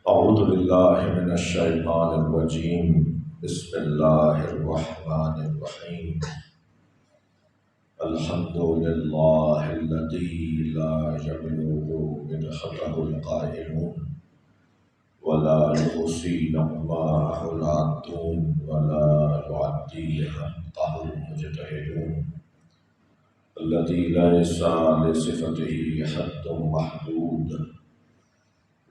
اعوذ باللہ من الشیطان الرجیم بسم اللہ الرحمن الرحیم الحمد للہ الذی لا یبلغ مدحته القائلون ولا يحصي نعماءه العادون ولا يعدي حقه المجتهدون الذي ليس لصفته حد محدود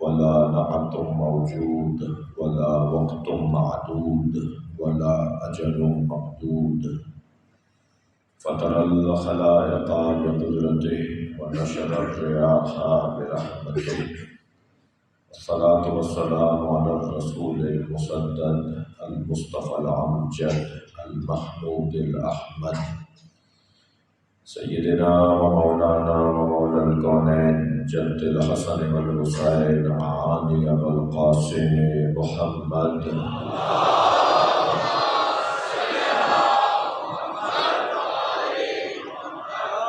ولا نعت موجود ولا وقت معدود ولا أجل ممدود فطر الخلائق بقدرته ونشر الرياح برحمته الصلاة والسلام على الرسول المسدد المصطفى الأمجد المحمود الأحمد سيدنا ومولانا ومولى الكونين جد الحسن والحسين عاني أبا القاسم محمد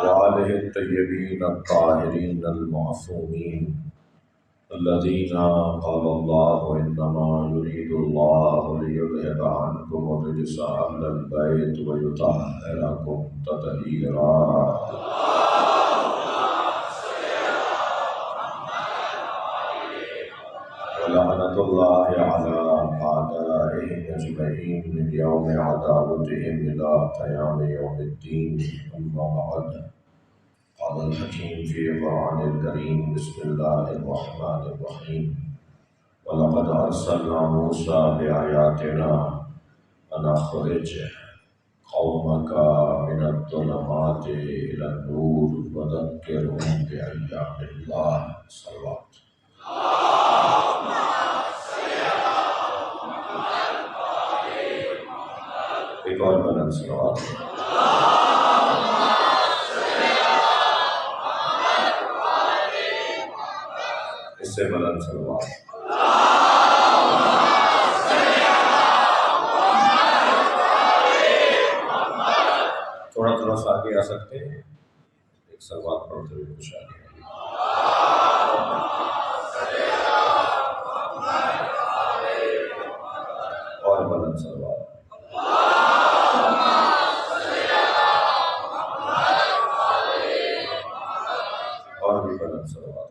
وآله الطيبين الطاهرين المعصومين الذين قال الله إنما يريد الله ليذهب عنكم الرجس أهل البيت ويطهركم تطهيرا ولعنة الله على أعدائهم أجمعين من يوم عداوتهم إلى قيام يوم الدين أما بعد قال الحكيم في القرآن الكريم بسم الله الرحمن الرحيم ولقد أرسلنا موسى بآياتنا أن أخرج قومك من الظلمات إلى النور وذكرهم بأيام الله صلوات ایک اور بلند صلوات اس سے بلند صلوات تھوڑا تھوڑا سا آگے آ سکتے ہیں ایک صلوات پڑھتے ہوئے کچھ آگے اور بلند صلوات اور بھی بلند صلوات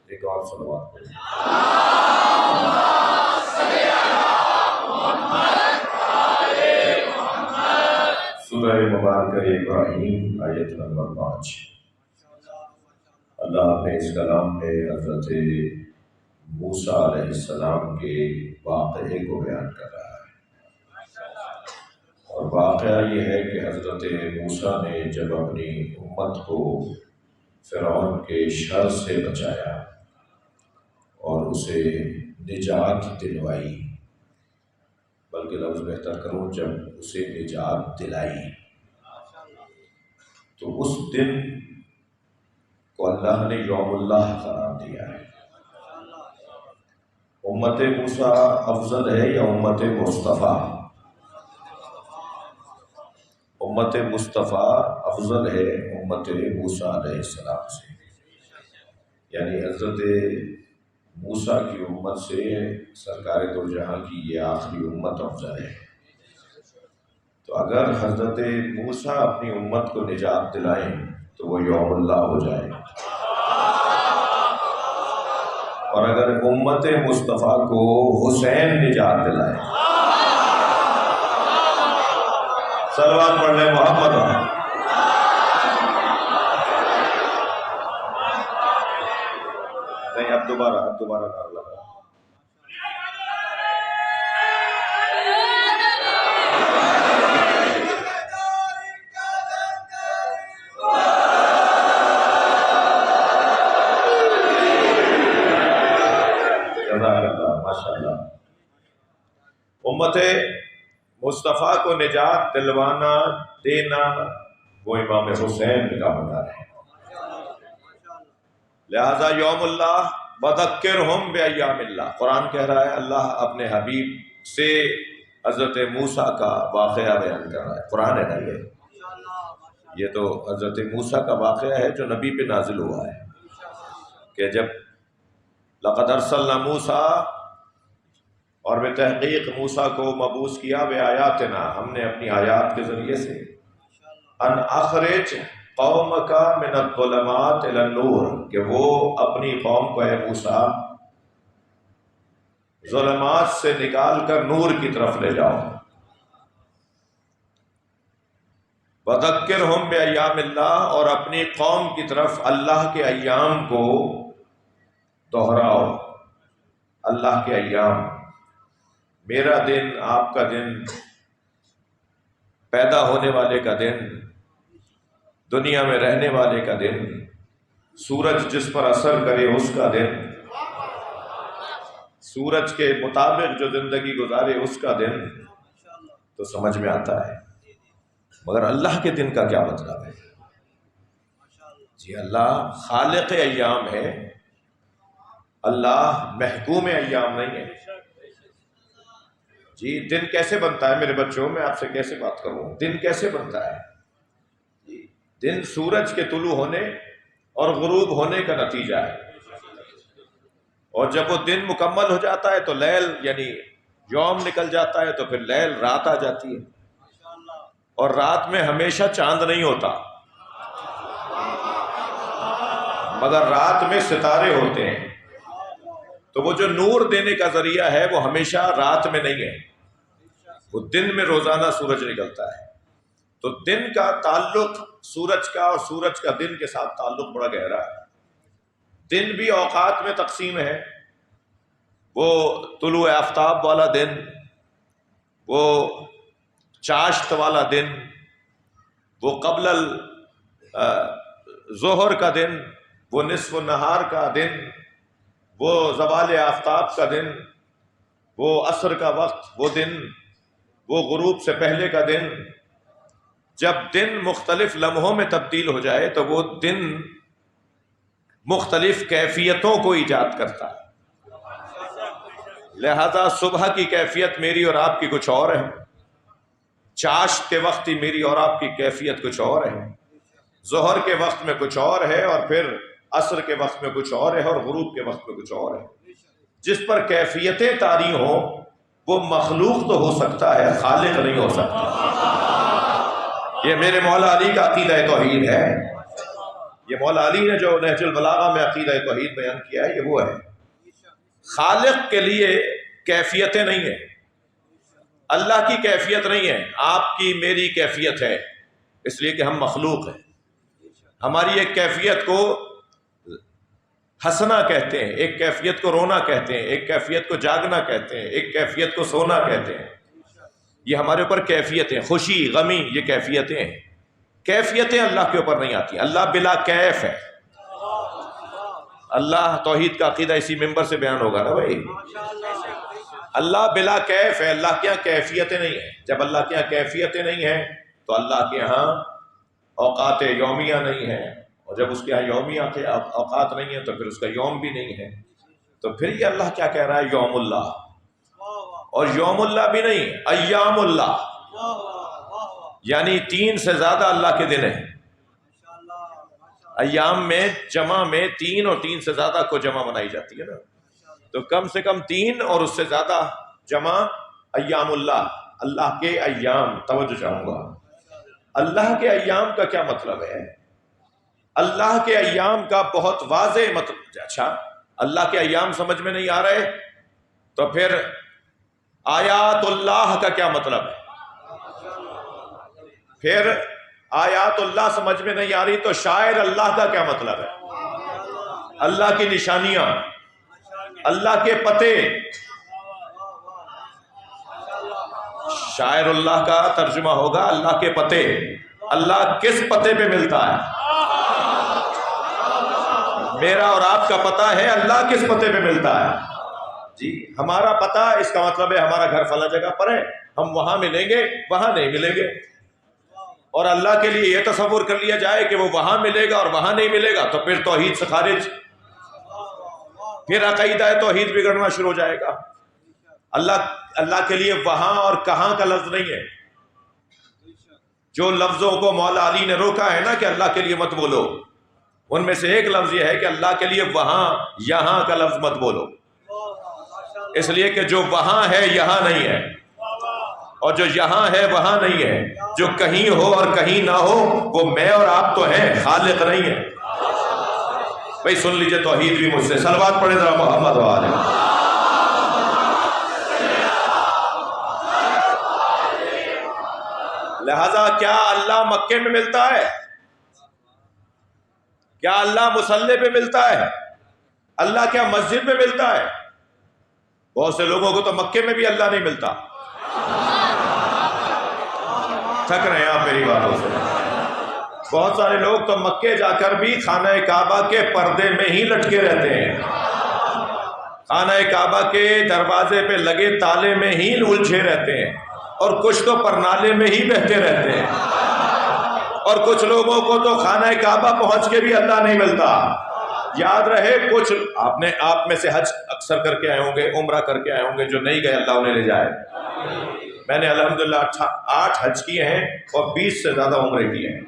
ایک اور صلوات پڑھیں سورہ مبارکہ ابراہیم آیت نمبر 5 اللہ اپنے اس کلام میں حضرت موسیٰ علیہ السلام کے واقعے کو بیان کر رہا ہے اور واقعہ یہ ہے کہ حضرت موسیٰ نے جب اپنی امت کو فرعون کے شر سے بچایا اور اسے نجات دلوائی، بلکہ لفظ بہتر کروں جب اسے نجات دلائی، تو اس دن کو اللہ نے یوم اللہ قرار دیا ہے۔ امت موسیٰ افضل ہے یا امت مصطفیٰ؟ امت مصطفیٰ افضل ہے امت موسیٰ علیہ السلام سے، یعنی حضرت موسیٰ کی امت سے سرکار دو جہاں کی یہ آخری امت افضل ہے۔ تو اگر حضرت موسیٰ اپنی امت کو نجات دلائیں تو وہ یوم اللہ ہو جائے، اور اگر امت مصطفیٰ کو حسین نجات دلائے، صلوات پڑھ لیں محمد۔ نہیں، اب دوبارہ نعرہ لگا۔ ماشاءاللہ، امت مصطفیٰ کو نجات دلوانا دینا وہ امام حسین کا ہنر ہے۔ لہذا یوم اللہ وذکرہم بایام اللہ، قرآن کہہ رہا ہے اللہ اپنے حبیب سے حضرت موسیٰ کا واقعہ بیان کر رہا ہے، قرآن ہے نا یہ تو حضرت موسیٰ کا واقعہ ہے جو نبی پہ نازل ہوا ہے کہ جب لقد ارسلنا موسیٰ، اور بے تحقیق موسیٰ کو مبعوث کیا بآیاتنا، ہم نے اپنی آیات کے ذریعے سے، ان اخرج قومک من الظلمات الی النور، کہ وہ اپنی قوم کو اے موسیٰ ظلمات سے نکال کر نور کی طرف لے جاؤ، وذکرہم بایام اللہ، اور اپنی قوم کی طرف اللہ کے ایام کو دہراؤ، اللہ کے ایام، میرا دن، آپ کا دن، پیدا ہونے والے کا دن، دنیا میں رہنے والے کا دن، سورج جس پر اثر کرے اس کا دن، سورج کے مطابق جو زندگی گزارے اس کا دن، تو سمجھ میں آتا ہے۔ مگر اللہ کے دن کا کیا مطلب ہے؟ جی اللہ خالق ایام ہے، اللہ محکوم ایام نہیں ہے۔ جی دن کیسے بنتا ہے میرے بچوں، میں آپ سے کیسے بات کروں، دن کیسے بنتا ہے؟ دن سورج کے طلوع ہونے اور غروب ہونے کا نتیجہ ہے، اور جب وہ دن مکمل ہو جاتا ہے تو لیل یعنی یوم نکل جاتا ہے، تو پھر لیل رات آ جاتی ہے، اور رات میں ہمیشہ چاند نہیں ہوتا، مگر رات میں ستارے ہوتے ہیں، تو وہ جو نور دینے کا ذریعہ ہے وہ ہمیشہ رات میں نہیں ہے، وہ دن میں روزانہ سورج نکلتا ہے۔ تو دن کا تعلق سورج کا اور سورج کا دن کے ساتھ تعلق بڑا گہرا ہے۔ دن بھی اوقات میں تقسیم ہے، وہ طلوع آفتاب والا دن، وہ چاشت والا دن، وہ قبل ظہر کا دن، وہ نصف النہار کا دن، وہ زوال آفتاب کا دن، وہ عصر کا وقت وہ دن، وہ غروب سے پہلے کا دن۔ جب دن مختلف لمحوں میں تبدیل ہو جائے تو وہ دن مختلف کیفیتوں کو ایجاد کرتا ہے، لہذا صبح کی کیفیت میری اور آپ کی کچھ اور ہے، چاشت کے وقت ہی میری اور آپ کی کیفیت کچھ اور ہے، ظہر کے وقت میں کچھ اور ہے، اور پھر عصر کے وقت میں کچھ اور ہے، اور غروب کے وقت میں کچھ اور ہے۔ جس پر کیفیتیں طاری ہوں وہ مخلوق تو ہو سکتا ہے، خالق نہیں ہو سکتا۔ یہ میرے مولا علی کا عقیدہ توحید ہے، یہ مولا علی نے جو نہج البلاغہ میں عقیدہ توحید بیان کیا ہے یہ وہ ہے۔ خالق کے لیے کیفیتیں نہیں ہیں، اللہ کی کیفیت نہیں ہے، آپ کی میری کیفیت ہے، اس لیے کہ ہم مخلوق ہیں۔ ہماری ایک کیفیت کو ہنسنا کہتے ہیں، ایک کیفیت کو رونا کہتے ہیں، ایک کیفیت کو جاگنا کہتے ہیں، ایک کیفیت کو سونا کہتے ہیں۔ یہ ہمارے اوپر کیفیتیں، خوشی غمی، یہ کیفیتیں ہیں۔ کیفیتیں اللہ کے اوپر نہیں آتی، اللہ بلا کیف ہے۔ اللہ توحید کا عقیدہ اسی ممبر سے بیان ہوگا نا بھائی، اللہ بلا کیف ہے، اللہ کے یہاں کیفیتیں نہیں ہیں۔ جب اللہ کے یہاں کیفیتیں نہیں ہیں تو اللہ کے یہاں اوقات یومیہ نہیں ہیں، اور جب اس کے یہاں یومیہ کے اوقات نہیں ہیں تو پھر اس کا یوم بھی نہیں ہے۔ تو پھر یہ اللہ کیا کہہ رہا ہے؟ یوم اللہ، اور یوم اللہ بھی نہیں، ایام اللہ، یعنی 3 سے زیادہ اللہ کے دن ہیں۔ ایام میں جمع میں 3 اور 3 سے زیادہ کو جمع بنائی جاتی ہے نا، تو کم سے کم 3 اور اس سے زیادہ جمع ایام اللہ، اللہ کے ایام۔ توجہ چاہوں گا، اللہ کے ایام کا کیا مطلب ہے؟ اللہ کے ایام کا بہت واضح مطلب، اچھا اللہ کے ایام سمجھ میں نہیں آ رہے تو پھر آیات اللہ کا کیا مطلب ہے؟ پھر آیات اللہ سمجھ میں نہیں آ رہی تو شاعر اللہ کا کیا مطلب ہے؟ اللہ کی نشانیاں، اللہ کے پتے۔ شاعر اللہ کا ترجمہ ہوگا اللہ کے پتے۔ اللہ کس پتے پہ ملتا ہے؟ میرا اور آپ کا پتہ ہے اللہ کس پتے پہ ملتا ہے؟ جی ہمارا پتہ، اس کا مطلب ہے ہمارا گھر فلاں جگہ پر ہے، ہم وہاں ملیں گے، وہاں نہیں ملیں گے۔ اور اللہ کے لیے یہ تصور کر لیا جائے کہ وہ وہاں ملے گا اور وہاں نہیں ملے گا تو پھر توحید سے خارج۔ پھر عقیدہ توحید بگڑنا شروع ہو جائے گا۔ اللہ کے لیے وہاں اور کہاں کا لفظ نہیں ہے۔ جو لفظوں کو مولا علی نے روکا ہے نا کہ اللہ کے لیے مت بولو، ان میں سے ایک لفظ یہ ہے کہ اللہ کے لیے وہاں یہاں کا لفظ مت بولو، اس لیے کہ جو وہاں ہے یہاں نہیں ہے، اور جو یہاں ہے وہاں نہیں ہے، جو کہیں ہو اور کہیں نہ ہو وہ میں اور آپ تو ہیں، خالق نہیں ہے۔ بھائی سن لیجئے توحید بھی مجھ سے، صلوات پڑھیں ذرا محمد و آلہ۔ لہذا کیا اللہ مکے میں ملتا ہے؟ کیا اللہ مصلی پہ ملتا ہے؟ اللہ کیا مسجد میں ملتا ہے؟ بہت سے لوگوں کو تو مکے میں بھی اللہ نہیں ملتا۔ تھک رہے ہیں آپ میری باتوں سے؟ بہت سارے لوگ تو مکے جا کر بھی خانہ کعبہ کے پردے میں ہی لٹکے رہتے ہیں، خانہ کعبہ کے دروازے پہ لگے تالے میں ہی الجھے رہتے ہیں، اور کچھ تو پرنالے میں ہی بہتے رہتے ہیں، اور کچھ لوگوں کو تو خانہ کعبہ پہنچ کے بھی اللہ نہیں ملتا۔ یاد رہے، کچھ آپ میں سے حج اکثر کر کے آئے ہوں گے، عمرہ کر کے آئے ہوں گے، جو نہیں گئے اللہ انہیں لے جائے۔ میں نے الحمدللہ 8 حج کیے ہیں اور 20 سے زیادہ عمرے کیے ہیں،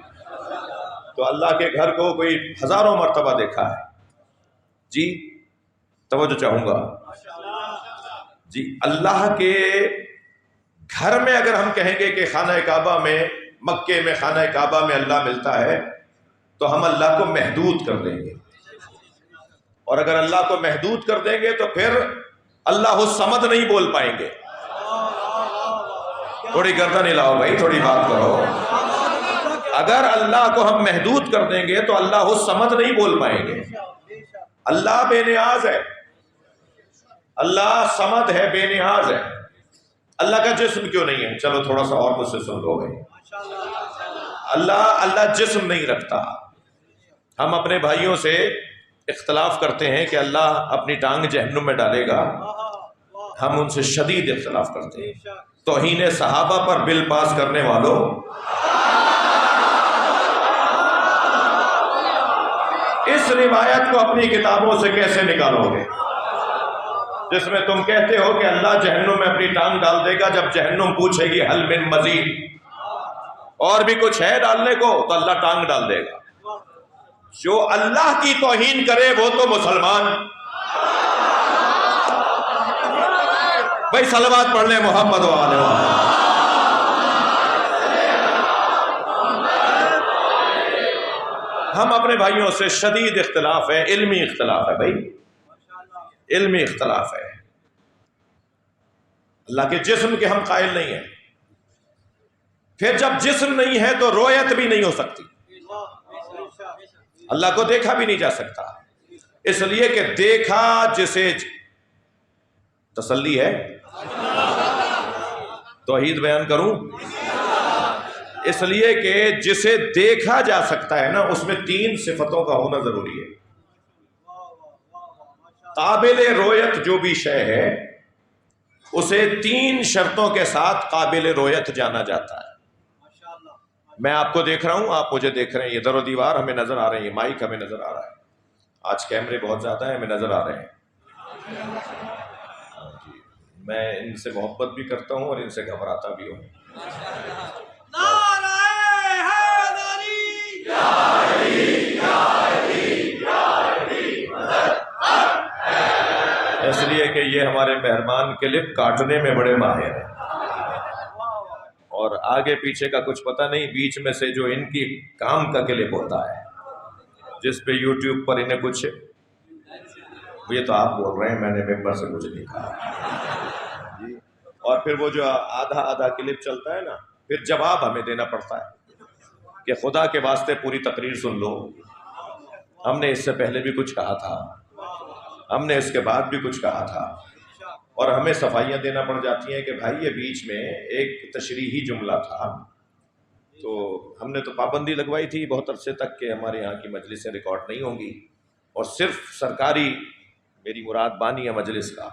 تو اللہ کے گھر کو کوئی ہزاروں مرتبہ دیکھا ہے۔ جی توجہ چاہوں گا جی، اللہ کے گھر میں اگر ہم کہیں گے کہ خانہ کعبہ میں، مکے میں خانہ کعبہ میں اللہ ملتا ہے، تو ہم اللہ کو محدود کر دیں گے، اور اگر اللہ کو محدود کر دیں گے تو پھر اللہ الصمد نہیں بول پائیں گے۔ تھوڑی گردن ہلاؤ بھائی، تھوڑی بات کرو۔ اگر اللہ کو ہم محدود کر دیں گے تو اللہ الصمد نہیں بول پائیں گے۔ اللہ بے نیاز ہے، اللہ صمد ہے، بے نیاز ہے۔ اللہ کا جسم کیوں نہیں ہے؟ چلو تھوڑا سا اور مجھ سے سن لو بھائی۔ اللہ جسم نہیں رکھتا۔ ہم اپنے بھائیوں سے اختلاف کرتے ہیں کہ اللہ اپنی ٹانگ جہنم میں ڈالے گا، ہم ان سے شدید اختلاف کرتے ہیں۔ توہین صحابہ پر بل پاس کرنے والوں، اس روایت کو اپنی کتابوں سے کیسے نکالو گے جس میں تم کہتے ہو کہ اللہ جہنم میں اپنی ٹانگ ڈال دے گا؟ جب جہنم پوچھے گی حل من مزید، اور بھی کچھ ہے ڈالنے کو، تو اللہ ٹانگ ڈال دے گا۔ جو اللہ کی توہین کرے وہ تو مسلمان۔ بھائی صلوات پڑھ لیں محمد و آلہ محمد۔ ہم اپنے بھائیوں سے شدید اختلاف ہے، علمی اختلاف ہے بھائی، علمی اختلاف ہے۔ اللہ کے جسم کے ہم قائل نہیں ہیں، پھر جب جسم نہیں ہے تو رویت بھی نہیں ہو سکتی، اللہ کو دیکھا بھی نہیں جا سکتا، اس لیے کہ دیکھا جسے تسلی ہے۔ توحید بیان کروں، اس لیے کہ جسے دیکھا جا سکتا ہے نا، اس میں 3 صفتوں کا ہونا ضروری ہے۔ قابل رویت جو بھی شے ہے اسے 3 شرطوں کے ساتھ قابل رویت جانا جاتا ہے۔ میں آپ کو دیکھ رہا ہوں، آپ مجھے دیکھ رہے ہیں، یہ در و دیوار ہمیں نظر آ رہے ہیں، یہ مائک ہمیں نظر آ رہا ہے، آج کیمرے بہت زیادہ ہیں، ہمیں نظر آ رہے ہیں۔ میں ان سے محبت بھی کرتا ہوں اور ان سے گھبراتا بھی ہوں۔ اس لیے کہ یہ ہمارے مہربان کلپ کاٹنے میں بڑے ماہر ہیں، اور آگے پیچھے کا کچھ پتہ نہیں، بیچ میں سے جو ان کی کام کا کلپ ہوتا ہے جس پہ یوٹیوب پر انہیں کچھ، یہ تو آپ بول رہے ہیں، میں نے ممبر سے کچھ نہیں کہا جی۔ اور پھر وہ جو آدھا کلپ چلتا ہے نا، پھر جواب ہمیں دینا پڑتا ہے کہ خدا کے واسطے پوری تقریر سن لو، ہم نے اس سے پہلے بھی کچھ کہا تھا، ہم نے اس کے بعد بھی کچھ کہا تھا، اور ہمیں صفائیاں دینا پڑ جاتی ہیں کہ بھائی یہ بیچ میں ایک تشریحی جملہ تھا، تو ہم نے تو پابندی لگوائی تھی بہت عرصے تک کہ ہمارے یہاں کی مجلسیں ریکارڈ نہیں ہوں گی، اور صرف سرکاری، میری مراد بانی مجلس کا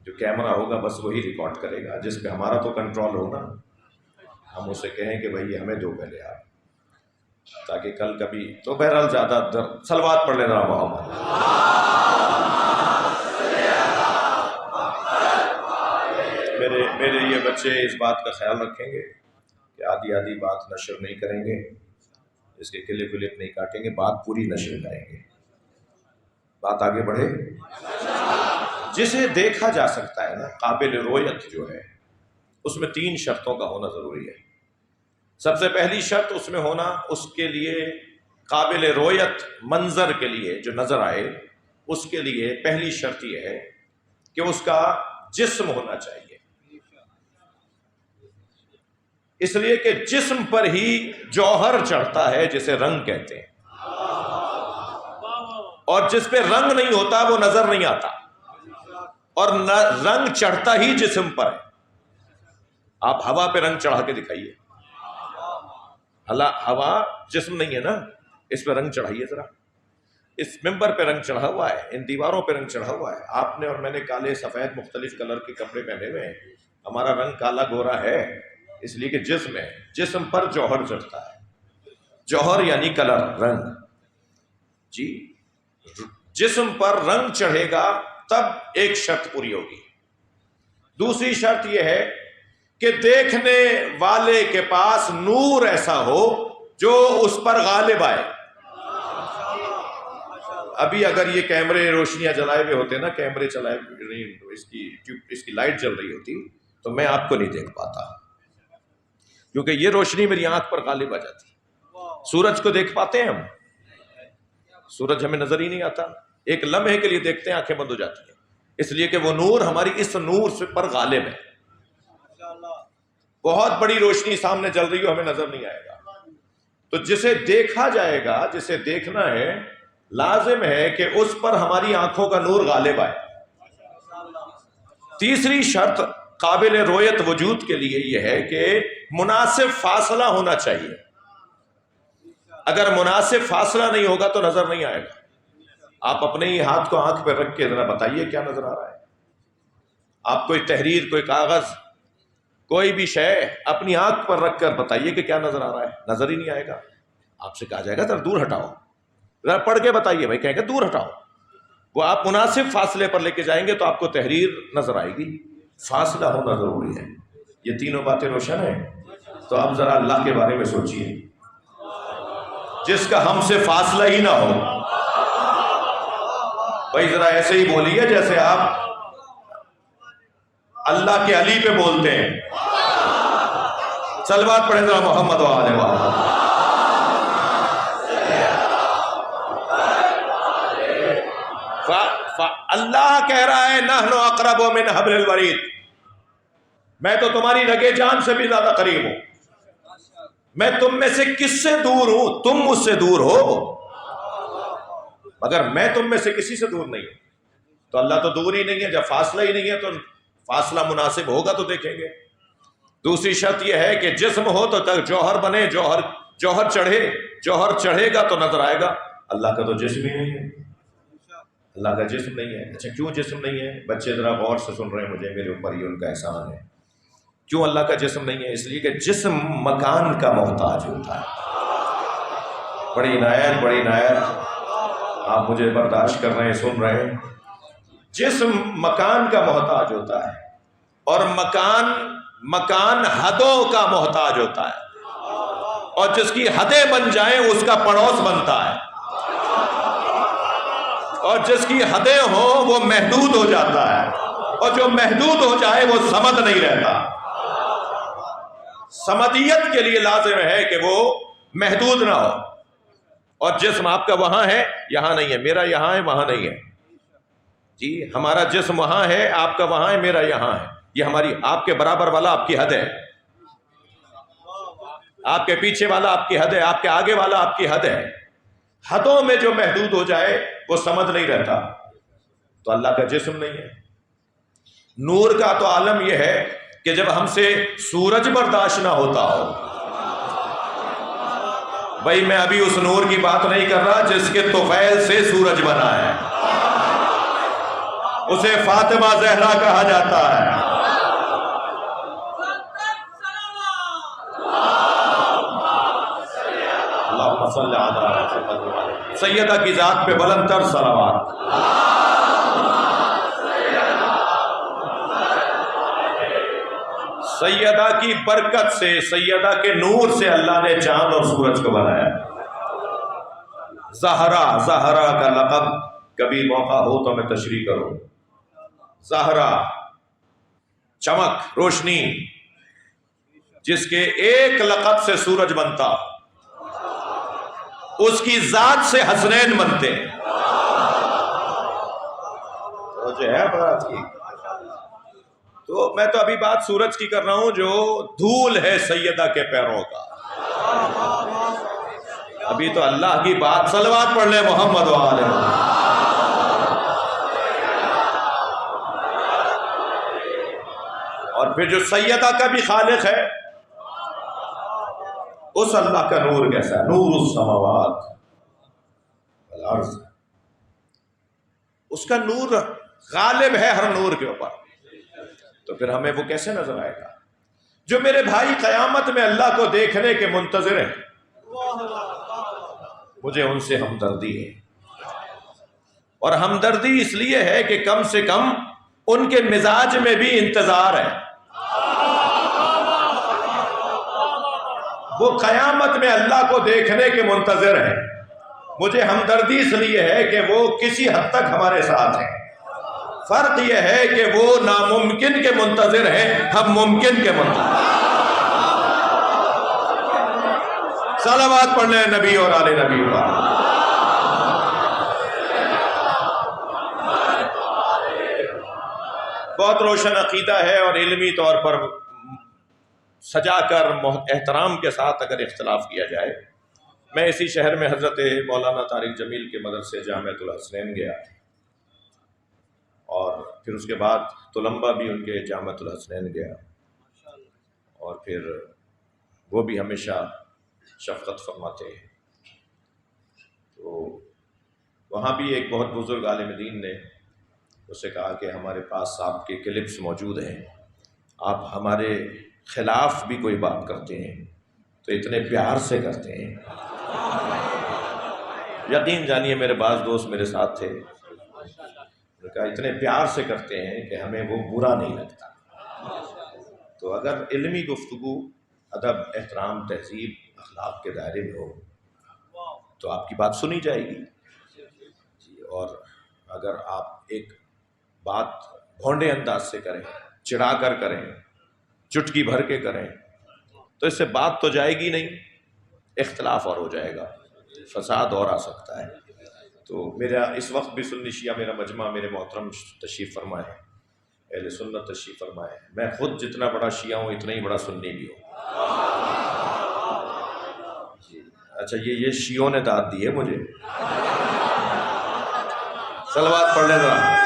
جو کیمرہ ہوگا بس وہی ریکارڈ کرے گا، جس پہ ہمارا تو کنٹرول ہوگا، ہم اسے کہیں کہ بھائی ہمیں دو پہلے آپ، تاکہ کل کبھی، تو بہرحال زیادہ صلوات پڑھ لینا محمد۔ بچے اس بات کا خیال رکھیں گے کہ آدھی آدھی بات نشر نہیں کریں گے، اس کے کلپ ولپ نہیں کاٹیں گے، بات پوری نشر کریں گے، بات آگے بڑھے۔ جسے دیکھا جا سکتا ہے نا، قابل رویت جو ہے، اس میں 3 شرطوں کا ہونا ضروری ہے۔ سب سے پہلی شرط اس میں ہونا، اس کے لیے قابل رویت منظر کے لیے جو نظر آئے، اس کے لیے پہلی شرط یہ ہے کہ اس کا جسم ہونا چاہیے، اس لیے کہ جسم پر ہی جوہر چڑھتا ہے جسے رنگ کہتے ہیں، اور جس پہ رنگ نہیں ہوتا وہ نظر نہیں آتا، اور رنگ چڑھتا ہی جسم پر ہے۔ آپ ہوا پہ رنگ چڑھا کے دکھائیے، ہوا جسم نہیں ہے نا، اس پہ رنگ چڑھائیے ذرا۔ اس ممبر پہ رنگ چڑھا ہوا ہے، ان دیواروں پہ رنگ چڑھا ہوا ہے، آپ نے اور میں نے کالے سفید مختلف کلر کے کپڑے پہنے ہوئے ہیں، ہمارا رنگ کالا گورا ہے اس لیے کہ جسم ہے، جسم پر جوہر چڑھتا ہے، جوہر یعنی کلر، رنگ۔ جی، جسم پر رنگ چڑھے گا تب ایک شرط پوری ہوگی۔ دوسری شرط یہ ہے کہ دیکھنے والے کے پاس نور ایسا ہو جو اس پر غالب آئے۔ ابھی اگر یہ کیمرے روشنیاں جلائے ہوئے ہوتے نا، کیمرے چلائے اس کی لائٹ جل رہی ہوتی تو میں آپ کو نہیں دیکھ پاتا، کیونکہ یہ روشنی میری آنکھ پر غالب آ جاتی۔ سورج کو دیکھ پاتے ہیں ہم؟ سورج ہمیں نظر ہی نہیں آتا، ایک لمحے کے لیے دیکھتے ہیں آنکھیں بند ہو جاتی ہیں، اس لیے کہ وہ نور ہماری اس نور سے پر غالب ہے۔ بہت بڑی روشنی سامنے جل رہی ہو ہمیں نظر نہیں آئے گا، تو جسے دیکھا جائے گا، جسے دیکھنا ہے، لازم ہے کہ اس پر ہماری آنکھوں کا نور غالب آئے۔ تیسری شرط قابل رویت وجود کے لیے یہ ہے کہ مناسب فاصلہ ہونا چاہیے۔ اگر مناسب فاصلہ نہیں ہوگا تو نظر نہیں آئے گا۔ آپ اپنے ہی ہاتھ کو آنکھ پہ رکھ کے ذرا بتائیے کیا نظر آ رہا ہے؟ آپ کوئی تحریر، کوئی کاغذ، کوئی بھی شے اپنی آنکھ پر رکھ کر بتائیے کہ کیا نظر آ رہا ہے، نظر ہی نہیں آئے گا۔ آپ سے کہا جائے گا ذرا دور ہٹاؤ، ذرا پڑھ کے بتائیے، بھائی کہیں گے دور ہٹاؤ۔ وہ آپ مناسب فاصلے پر لے کے جائیں گے تو آپ کو تحریر نظر آئے گی۔ فاصلہ ہونا ضروری ہے۔ یہ تینوں باتیں روشن ہیں؟ تو اب ذرا اللہ کے بارے میں سوچیے، جس کا ہم سے فاصلہ ہی نہ ہو۔ بھائی ذرا ایسے ہی بولیے جیسے آپ اللہ کے علی پہ بولتے ہیں۔ صلوات پڑھیں ذرا محمد و آلہ محمد۔ اللہ کہہ رہا ہے نحن اقرب من حبل الورید، میں تو تمہاری رگے جان سے بھی زیادہ قریب ہوں۔ میں تم میں سے کس سے دور ہوں؟ تم مجھ سے دور ہو، مگر میں تم میں سے کسی سے دور نہیں ہوں۔ تو اللہ تو دور ہی نہیں ہے، جب فاصلہ ہی نہیں ہے تو فاصلہ مناسب ہوگا تو دیکھیں گے۔ دوسری شرط یہ ہے کہ جسم ہو تو جوہر بنے، جوہر چڑھے، جوہر چڑھے گا تو نظر آئے گا۔ اللہ کا تو جسم ہی نہیں ہے، اللہ کا جسم نہیں ہے۔ اچھا کیوں جسم نہیں ہے؟ بچے ذرا غور سے سن رہے ہیں، مجھے میرے اوپر یہ ان کا احسان ہے۔ کیوں اللہ کا جسم نہیں ہے؟ اس لیے کہ جسم مکان کا محتاج ہوتا ہے۔ بڑی عنایت، بڑی عنایت، آپ مجھے برداشت کر رہے ہیں، سن رہے ہیں۔ جسم مکان کا محتاج ہوتا ہے، اور مکان حدوں کا محتاج ہوتا ہے، اور جس کی حدیں بن جائیں اس کا پڑوس بنتا ہے، اور جس کی حدیں ہوں وہ محدود ہو جاتا ہے، اور جو محدود ہو جائے وہ صمد نہیں رہتا۔ صمدیت کے لیے لازم ہے کہ وہ محدود نہ ہو، اور جسم آپ کا وہاں ہے، یہاں نہیں ہے، میرا یہاں ہے، وہاں نہیں ہے۔ جی ہمارا جسم وہاں ہے، آپ کا وہاں ہے، میرا یہاں ہے۔ یہ ہماری، آپ کے برابر والا آپ کی حد ہے، آپ کے پیچھے والا آپ کی حد ہے، آپ کے آگے والا آپ کی حد ہے۔ حدوں میں جو محدود ہو جائے وہ سمجھ نہیں رہتا، تو اللہ کا جسم نہیں ہے۔ نور کا تو عالم یہ ہے کہ جب ہم سے سورج برداشت نہ ہوتا ہو، بھائی میں ابھی اس نور کی بات نہیں کر رہا جس کے طفیل سے سورج بنا ہے، اسے فاطمہ زہرا کہا جاتا ہے۔ اللہم صلی علی محمد، سیدہ کی ذات پہ بلند تر صلوات۔ سیدہ کی برکت سے، سیدہ کے نور سے اللہ نے چاند اور سورج کو بنایا۔ زہرا، زہرا کا لقب کبھی موقع ہو تو میں تشریح کروں۔ زہرا چمک، روشنی، جس کے ایک لقب سے سورج بنتا، اس کی ذات سے حسنین بنتے۔ جو ہے بات کی، تو میں تو ابھی بات سورج کی کر رہا ہوں جو دھول ہے سیدہ کے پیروں کا۔ ابھی تو اللہ کی بات، صلوات پڑھ لیں محمد و آلہ محمد۔ اور پھر جو سیدہ کا بھی خالق ہے، اس اللہ کا نور کیسا ہے؟ نور السماوات والارض، اس کا نور غالب ہے ہر نور کے اوپر، تو پھر ہمیں وہ کیسے نظر آئے گا؟ جو میرے بھائی قیامت میں اللہ کو دیکھنے کے منتظر ہیں، مجھے ان سے ہمدردی ہے، اور ہمدردی اس لیے ہے کہ کم سے کم ان کے مزاج میں بھی انتظار ہے۔ وہ قیامت میں اللہ کو دیکھنے کے منتظر ہیں، مجھے ہمدردی اس لیے ہے کہ وہ کسی حد تک ہمارے ساتھ ہیں۔ فرق یہ ہے کہ وہ ناممکن کے منتظر ہیں، ہم ممکن کے منتظر۔ صلوات پڑھ لیں نبی اور آل نبی پر۔ بہت روشن عقیدہ ہے، اور علمی طور پر سجا کر احترام کے ساتھ اگر اختلاف کیا جائے۔ میں اسی شہر میں حضرت مولانا طارق جمیل کے مدرسے جامعۃ الحسنین گیا، اور پھر اس کے بعد تلمبہ بھی ان کے جامعۃ الحسنین گیا، اور پھر وہ بھی ہمیشہ شفقت فرماتے ہیں۔ تو وہاں بھی ایک بہت بزرگ عالم دین نے اس سے کہا کہ ہمارے پاس آپ کے کلپس موجود ہیں، آپ ہمارے خلاف بھی کوئی بات کرتے ہیں تو اتنے پیار سے کرتے ہیں۔ یقین جانیے میرے بعض دوست میرے ساتھ تھے، انہوں نے کہا اتنے پیار سے کرتے ہیں کہ ہمیں وہ برا نہیں لگتا۔ تو اگر علمی گفتگو، ادب، احترام، تہذیب، اخلاق کے دائرے میں ہو تو آپ کی بات سنی جائے گی، اور اگر آپ ایک بات بھونڈے انداز سے کریں، چڑھا کر کریں، چٹکی بھر کے کریں، تو اس سے بات تو جائے گی نہیں، اختلاف اور ہو جائے گا، فساد اور آ سکتا ہے۔ تو میرا اس وقت بھی سنی شیعہ میرا مجمع، میرے محترم تشریف فرما ہے، اہل سنت تشریف فرما ہے۔ میں خود جتنا بڑا شیعہ ہوں اتنا ہی بڑا سنی بھی ہوں۔ اچھا یہ شیعوں نے داد دی ہے مجھے۔ صلوات پڑھ لیں ذرا۔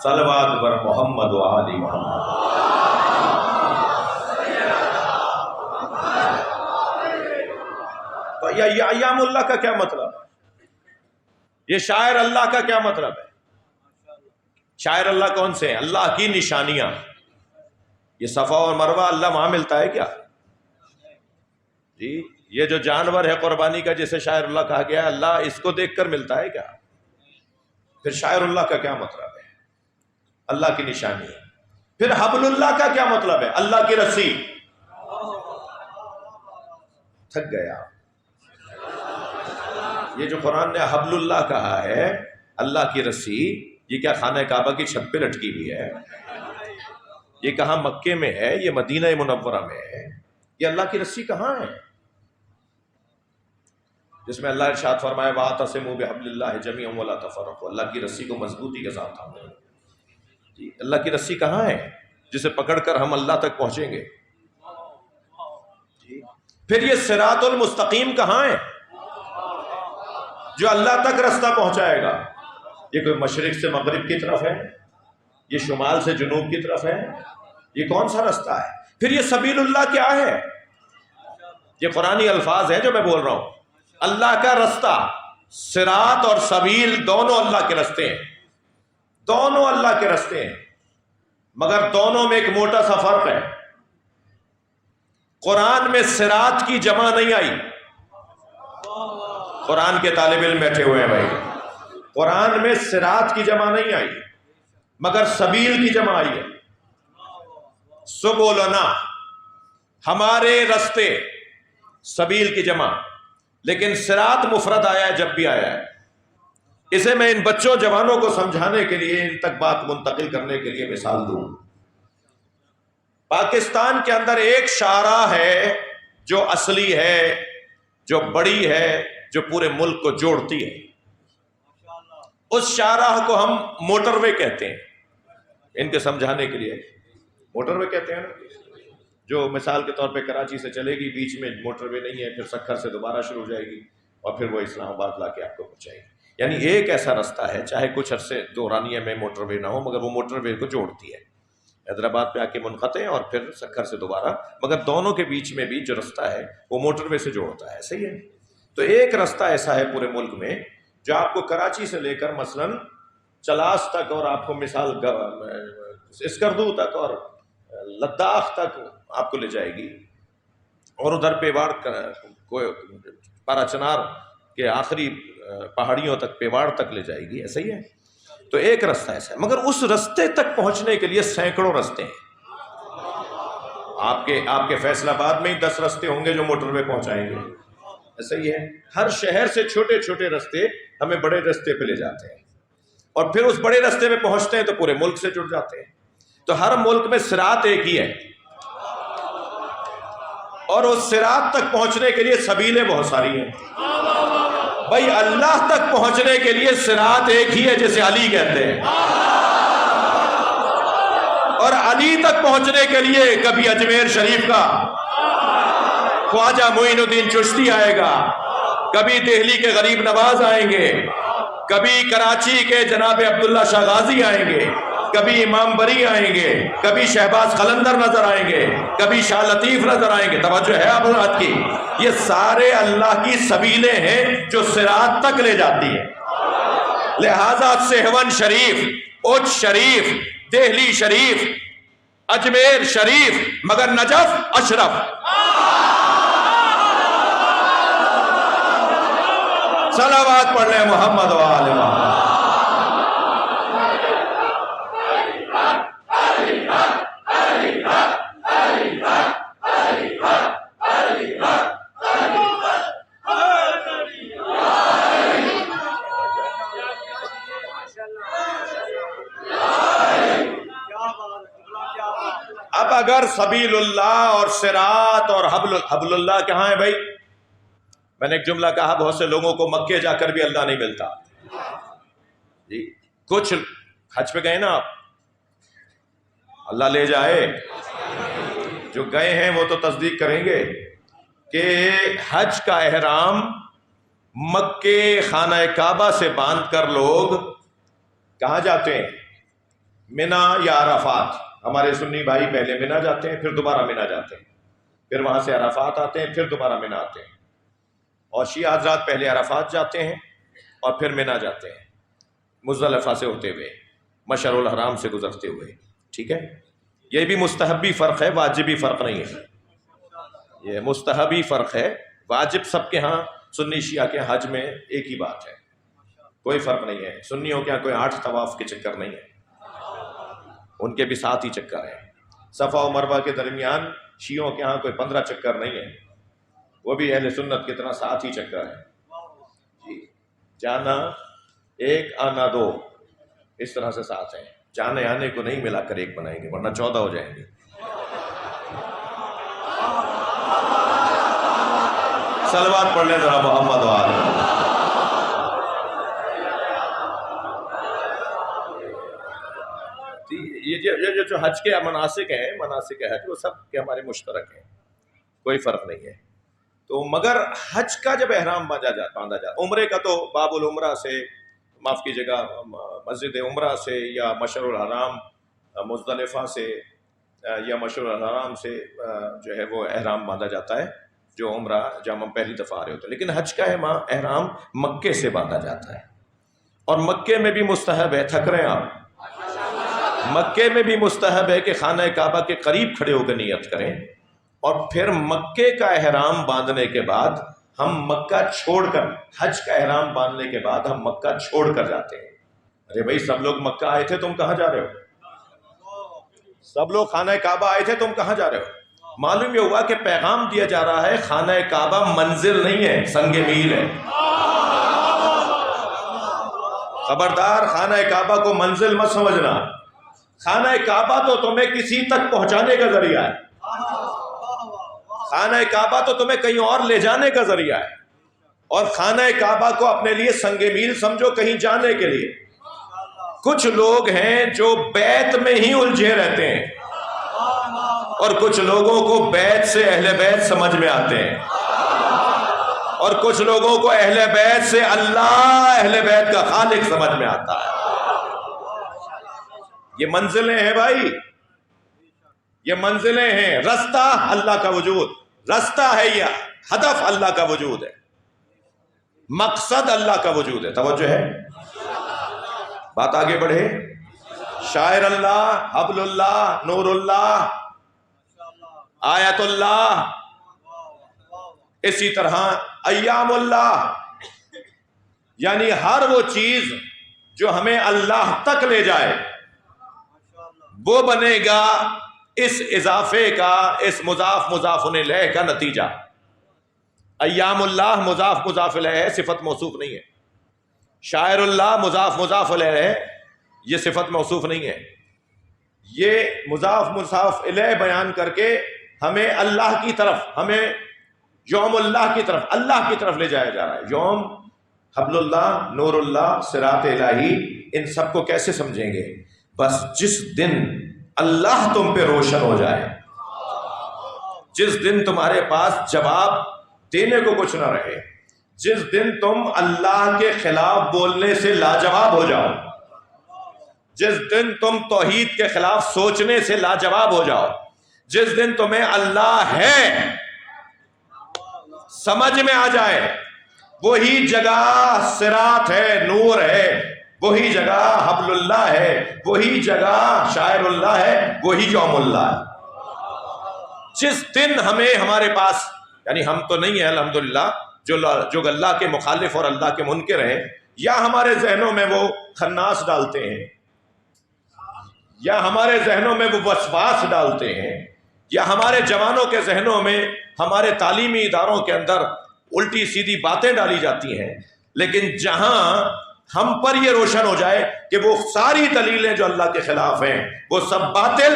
صلوات بر محمد و آل محمد۔ تو یہ ایام اللہ کا کیا مطلب ہے؟ یہ شاعر اللہ کا کیا مطلب ہے؟ شاعر اللہ کون سے ہیں؟ اللہ کی نشانیاں۔ یہ صفا اور مروہ اللہ وہاں ملتا ہے کیا؟ جی یہ جو جانور ہے قربانی کا جسے شاعر اللہ کہا گیا ہے، اللہ اس کو دیکھ کر ملتا ہے کیا؟ پھر شاعر اللہ کا کیا مطلب ہے؟ اللہ کی نشانی ہے۔ پھر حبل اللہ کا کیا مطلب ہے؟ اللہ کی رسی۔ تھک گیا یہ جو قرآن نے حبل اللہ کہا ہے، اللہ کی رسی، یہ کیا خانہ کعبہ کی چھت پہ لٹکی ہوئی ہے؟ یہ کہاں مکے میں ہے؟ یہ مدینہ منورہ میں ہے؟ یہ اللہ کی رسی کہاں ہے جس میں اللہ ارشاد فرمائے وَاعْتَصِمُوا بِحَبْلِ اللَّهِ جَمِيعًا وَلَا تَفَرَّقُوا؟ اللہ کی رسی کو مضبوطی کے ساتھ تھامو۔ جی اللہ کی رسی کہاں ہے جسے پکڑ کر ہم اللہ تک پہنچیں گے؟ پھر یہ صراط المستقیم کہاں ہے جو اللہ تک رستہ پہنچائے گا؟ یہ کوئی مشرق سے مغرب کی طرف ہے؟ یہ شمال سے جنوب کی طرف ہے؟ یہ کون سا رستہ ہے؟ پھر یہ سبیل اللہ کیا ہے؟ یہ قرآنی الفاظ ہیں جو میں بول رہا ہوں۔ اللہ کا رستہ، صراط اور سبیل دونوں اللہ کے رستے ہیں، دونوں اللہ کے رستے ہیں۔ مگر دونوں میں ایک موٹا سا فرق ہے. قرآن میں صراط کی جمع نہیں آئی. قرآن کے طالب علم بیٹھے ہوئے ہیں بھائی. قرآن میں صراط کی جمع نہیں آئی مگر سبیل کی جمع آئی ہے. سبولنا ہمارے رستے، سبیل کی جمع. لیکن صراط مفرد آیا ہے جب بھی آیا ہے. اسے میں ان بچوں جوانوں کو سمجھانے کے لیے، ان تک بات منتقل کرنے کے لیے مثال دوں. پاکستان کے اندر ایک شاہراہ ہے جو اصلی ہے، جو بڑی ہے، جو پورے ملک کو جوڑتی ہے. اس شاہراہ کو ہم موٹر وے کہتے ہیں. ان کے سمجھانے کے لیے موٹر وے کہتے ہیں نا، جو مثال کے طور پہ کراچی سے چلے گی، بیچ میں موٹر وے نہیں ہے، پھر سکھر سے دوبارہ شروع ہو جائے گی اور پھر وہ اسلام آباد لا کے آپ کو پہنچائے گی. یعنی ایک ایسا رستہ ہے، چاہے کچھ عرصے دورانیے میں موٹر وے نہ ہو مگر وہ موٹر وے کو جوڑتی ہے. حیدرآباد پہ آ کے منقطع اور پھر سکھر سے دوبارہ، مگر دونوں کے بیچ میں بھی جو رستہ ہے وہ موٹر وے سے جوڑتا ہے. صحیح ہے. تو ایک رستہ ایسا ہے پورے ملک میں جو آپ کو کراچی سے لے کر مثلاً چلاس تک، اور آپ کو مثال اسکردو تک اور لداخ تک آپ کو لے جائے گی، اور ادھر پیواڑ پارا چنار کے آخری پہاڑیوں تک، پیواڑ تک لے جائے گی. ایسا ہی ہے. تو ایک رستہ ایسا ہے، مگر اس رستے تک پہنچنے کے لیے سینکڑوں رستے ہیں. آپ کے فیصل آباد میں ہی 10 رستے ہوں گے جو موٹر وے پہنچائیں گے. ایسا ہی ہے. ہر شہر سے چھوٹے چھوٹے رستے ہمیں بڑے رستے پہ لے جاتے ہیں، اور پھر اس بڑے رستے پہ پہنچتے ہیں تو پورے ملک سے جڑ جاتے ہیں. تو ہر ملک میں صراط ایک ہی ہے، اور اس صراط تک پہنچنے کے لیے سبیلیں بہت ساری ہیں. بھائی اللہ تک پہنچنے کے لیے صراط ایک ہی ہے جسے علی کہتے ہیں، اور علی تک پہنچنے کے لیے کبھی اجمیر شریف کا خواجہ معین الدین چشتی آئے گا، کبھی دہلی کے غریب نواز آئیں گے، کبھی کراچی کے جناب عبداللہ شاہ غازی آئیں گے، کبھی امام بری آئیں گے، کبھی شہباز قلندر نظر آئیں گے، کبھی شاہ لطیف نظر آئیں گے. توجہ ہے آپ حضرات کی؟ یہ سارے اللہ کی سبیلیں ہیں جو صراط تک لے جاتی ہیں. لہذا سہون شریف، اچ شریف، دہلی شریف، اجمیر شریف، مگر نجف اشرف. صلوات پڑھ لیں محمد و آل محمد. اب اگر سبیل اللہ اور صراط اور حبل اللہ کہاں ہے بھائی؟ میں نے ایک جملہ کہا، بہت سے لوگوں کو مکے جا کر بھی اللہ نہیں ملتا. جی کچھ حج پہ گئے نا آپ، اللہ لے جائے، جو گئے ہیں وہ تو تصدیق کریں گے کہ حج کا احرام مکے خانہ کعبہ سے باندھ کر لوگ کہاں جاتے ہیں؟ منا یا عرفات. ہمارے سنی بھائی پہلے منا جاتے ہیں، پھر دوبارہ منا جاتے ہیں، پھر وہاں سے عرفات آتے ہیں، پھر دوبارہ منا آتے ہیں. اور شیعہ حضرات پہلے عرفات جاتے ہیں اور پھر منا جاتے ہیں، مزدلفہ سے ہوتے ہوئے، مشعر الحرام سے گزرتے ہوئے. ٹھیک ہے. یہ بھی مستحبی فرق ہے، واجبی فرق نہیں ہے. یہ مستحبی فرق ہے. واجب سب کے ہاں، سنی شیعہ کے حج میں ایک ہی بات ہے، کوئی فرق نہیں ہے. سنیوں کے ہاں کوئی 8 طواف کے چکر نہیں ہے، ان کے بھی 7 ہی چکر ہیں. صفا و مروہ کے درمیان شیعوں کے ہاں کوئی 15 چکر نہیں ہے، وہ بھی اہل سنت کی طرح 7 ہی چکر ہیں. جی جانا 1 آنا 2، اس طرح سے 7 ہیں. جانے آنے کو نہیں ملا کر 1 بنائیں گے ورنہ 14 ہو جائیں گے. صلوات پڑھ لیں ذرا محمد و آل محمد. یہ جو حج کے مناسک ہیں، مناسک حج، وہ سب کے ہمارے مشترک ہیں، کوئی فرق نہیں ہے. تو مگر حج کا جب احرام باندھا جاتا، عمرے کا تو باب العمرہ سے، معاف کیجیے گا، مسجد عمرہ سے یا مشعر الحرام مزدلفہ سے یا مشعر الحرام سے جو ہے وہ احرام باندھا جاتا ہے، جو عمرہ جب ہم پہلی دفعہ آ رہے ہوتے ہیں. لیکن حج کا احرام مکے سے باندھا جاتا ہے، اور مکے میں بھی مستحب ہے. تھک رہے ہیں آپ؟ مکے میں بھی مستحب ہے کہ خانہ کعبہ کے قریب کھڑے ہو کے نیت کریں، اور پھر مکے کا احرام باندھنے کے بعد ہم مکہ چھوڑ کر، حج کا احرام باندھنے کے بعد ہم مکہ چھوڑ کر جاتے ہیں۔ ارے بھائی سب لوگ مکہ آئے تھے، تم کہاں جا رہے ہو؟ سب لوگ خانہ کعبہ آئے تھے، تم کہاں جا رہے ہو؟ معلوم یہ ہوا کہ پیغام دیا جا رہا ہے خانہ کعبہ منزل نہیں ہے، سنگ میل ہے۔ خبردار خانہ کعبہ کو منزل مت سمجھنا، خانہ کعبہ تو تمہیں کسی تک پہنچانے کا ذریعہ ہے، خانہ کعبہ تو تمہیں کہیں اور لے جانے کا ذریعہ ہے، اور خانہ کعبہ کو اپنے لیے سنگ میل سمجھو کہیں جانے کے لیے۔ کچھ لوگ ہیں جو بیت میں ہی الجھے رہتے ہیں، اور کچھ لوگوں کو بیت سے اہل بیت سمجھ میں آتے ہیں، اور کچھ لوگوں کو اہل بیت سے اللہ اہل بیت کا خالق سمجھ میں آتا ہے۔ یہ منزلیں ہیں بھائی، یہ منزلیں ہیں۔ رستہ اللہ کا وجود، رستہ ہے، یہ ہدف اللہ کا وجود ہے، مقصد اللہ کا وجود ہے۔ توجہ ہے، بات آگے بڑھے۔ شاعر اللہ، حبل اللہ، نور اللہ، آیت اللہ، اسی طرح ایام اللہ، یعنی ہر وہ چیز جو ہمیں اللہ تک لے جائے وہ بنے گا اس اضافے کا، اس مضاف مضاف الیہ کا نتیجہ۔ ایام اللہ مضاف مضاف الیہ ہے، صفت موصوف نہیں ہے۔ شاعر اللہ مضاف مضاف الیہ ہے، یہ صفت موصوف نہیں ہے۔ یہ مضاف مضاف الیہ بیان کر کے ہمیں اللہ کی طرف، ہمیں یوم اللہ کی طرف، اللہ کی طرف لے جایا جا رہا ہے۔ یوم، حبل اللہ، نور اللہ، صراط الہی، ان سب کو کیسے سمجھیں گے؟ بس جس دن اللہ تم پہ روشن ہو جائے، جس دن تمہارے پاس جواب دینے کو کچھ نہ رہے، جس دن تم اللہ کے خلاف بولنے سے لاجواب ہو جاؤ، جس دن تم توحید کے خلاف سوچنے سے لاجواب ہو جاؤ، جس دن تمہیں اللہ ہے سمجھ میں آ جائے، وہی جگہ صراط ہے، نور ہے، وہی جگہ حبل اللہ ہے، وہی جگہ شاعر اللہ ہے، وہی یوم اللہ ہے۔ جس دن ہمیں، ہمارے پاس، یعنی ہم تو نہیں ہیں الحمدللہ جو اللہ کے مخالف اور اللہ کے منکر ہیں، یا ہمارے ذہنوں میں وہ خناس ڈالتے ہیں، یا ہمارے ذہنوں میں وہ وسواس ڈالتے ہیں، یا ہمارے جوانوں کے ذہنوں میں، ہمارے تعلیمی اداروں کے اندر الٹی سیدھی باتیں ڈالی جاتی ہیں، لیکن جہاں ہم پر یہ روشن ہو جائے کہ وہ ساری دلیلیں جو اللہ کے خلاف ہیں وہ سب باطل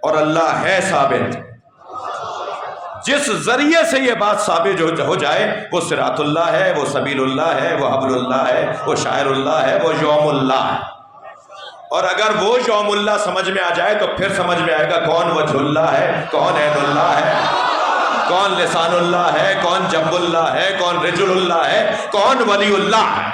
اور اللہ ہے ثابت، جس ذریعے سے یہ بات ثابت ہو جائے وہ صراط اللہ ہے، وہ سبیل اللہ ہے، وہ حبل اللہ ہے، وہ شاعر اللہ ہے، وہ یوم اللہ ہے۔ اور اگر وہ یوم اللہ سمجھ میں آ جائے تو پھر سمجھ میں آئے گا کون وجہ اللہ ہے، کون عین اللہ ہے، کون لسان اللہ ہے، کون جنب اللہ ہے، کون رجل اللہ ہے، کون ولی اللہ ہے۔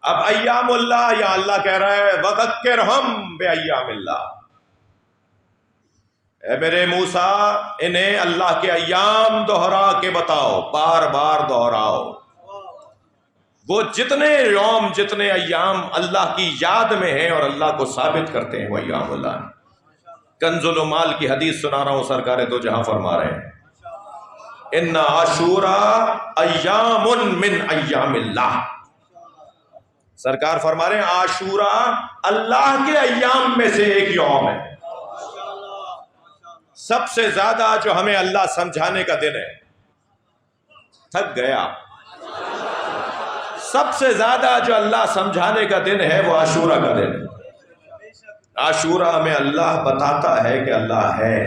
اب ایام اللہ، یا اللہ کہہ رہا ہے وَذَكِّرْهُمْ بِأَيَّامِ اللہ، اے میرے موسیٰ انہیں اللہ کے ایام دہرا کے بتاؤ، بار بار دہراؤ۔ وہ جتنے یوم، جتنے ایام اللہ کی یاد میں ہیں اور اللہ کو ثابت کرتے ہیں وہ ایام اللہ ہیں۔ کنز المال کی حدیث سنا رہا ہوں، سرکار دو جہاں فرما رہے ہیں ان عاشوراء ایام من ایام اللہ، سرکار فرما رہے ہیں عاشوراء اللہ کے ایام میں سے ایک یوم ہے۔ سب سے زیادہ جو ہمیں اللہ سمجھانے کا دن ہے، تھک گیا، سب سے زیادہ جو اللہ سمجھانے کا دن ہے وہ عاشوراء کا دن ہے۔ عاشوراء میں اللہ بتاتا ہے کہ اللہ ہے،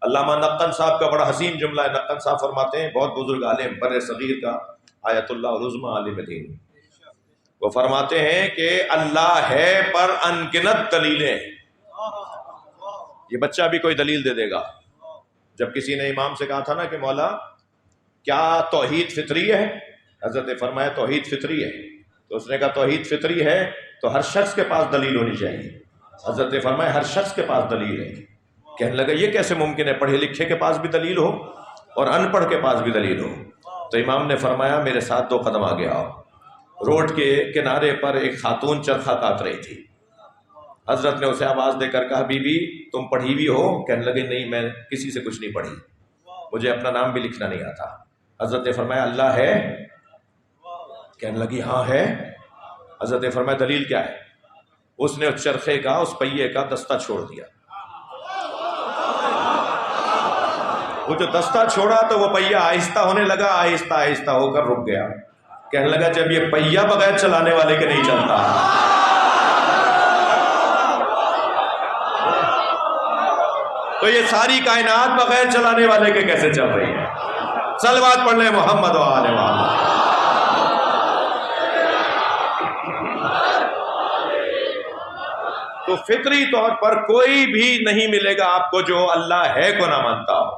علامہ نقن صاحب کا بڑا حسین جملہ ہے. نقن صاحب فرماتے ہیں، بہت بزرگ عالم بر صغیر کا آیت اللہ العظمی عالم دین، وہ فرماتے ہیں کہ اللہ ہے پر انگنت دلیلیں. یہ بچہ بھی کوئی دلیل دے دے گا. جب کسی نے امام سے کہا تھا نا کہ مولا کیا توحید فطری ہے، حضرت نے فرمایا توحید فطری ہے. تو اس نے کہا توحید فطری ہے تو ہر شخص کے پاس دلیل ہونی چاہیے. حضرت نے فرمایا ہر شخص کے پاس دلیل ہے. کہنے لگا یہ کیسے ممکن ہے، پڑھے لکھے کے پاس بھی دلیل ہو اور ان پڑھ کے پاس بھی دلیل ہو. تو امام نے فرمایا میرے ساتھ 2 قدم آگے آؤ. روڈ کے کنارے پر ایک خاتون چرخہ کاٹ رہی تھی. حضرت نے اسے آواز دے کر کہا بی بی تم پڑھی ہوئی ہو؟ کہنے لگے نہیں میں کسی سے کچھ نہیں پڑھی، مجھے اپنا نام بھی لکھنا نہیں آتا. حضرت نے فرمایا اللہ ہے؟ کہنے لگی ہاں ہے. حضرت نے فرمایا دلیل کیا ہے؟ اس نے اس چرخے کا، اس پہیے کا دستہ چھوڑ دیا. وہ جو دستہ چھوڑا تو وہ پہیہ آہستہ ہونے لگا، آہستہ آہستہ ہو کر رک گیا. کہنے لگا جب یہ پہیہ بغیر چلانے والے کے نہیں چلتا تو یہ ساری کائنات بغیر چلانے والے کے کیسے چل رہی ہے؟ صلوات پڑھ لیں محمد و آل محمد. تو فطری طور پر کوئی بھی نہیں ملے گا آپ کو جو اللہ ہے کو نہ مانتا ہو.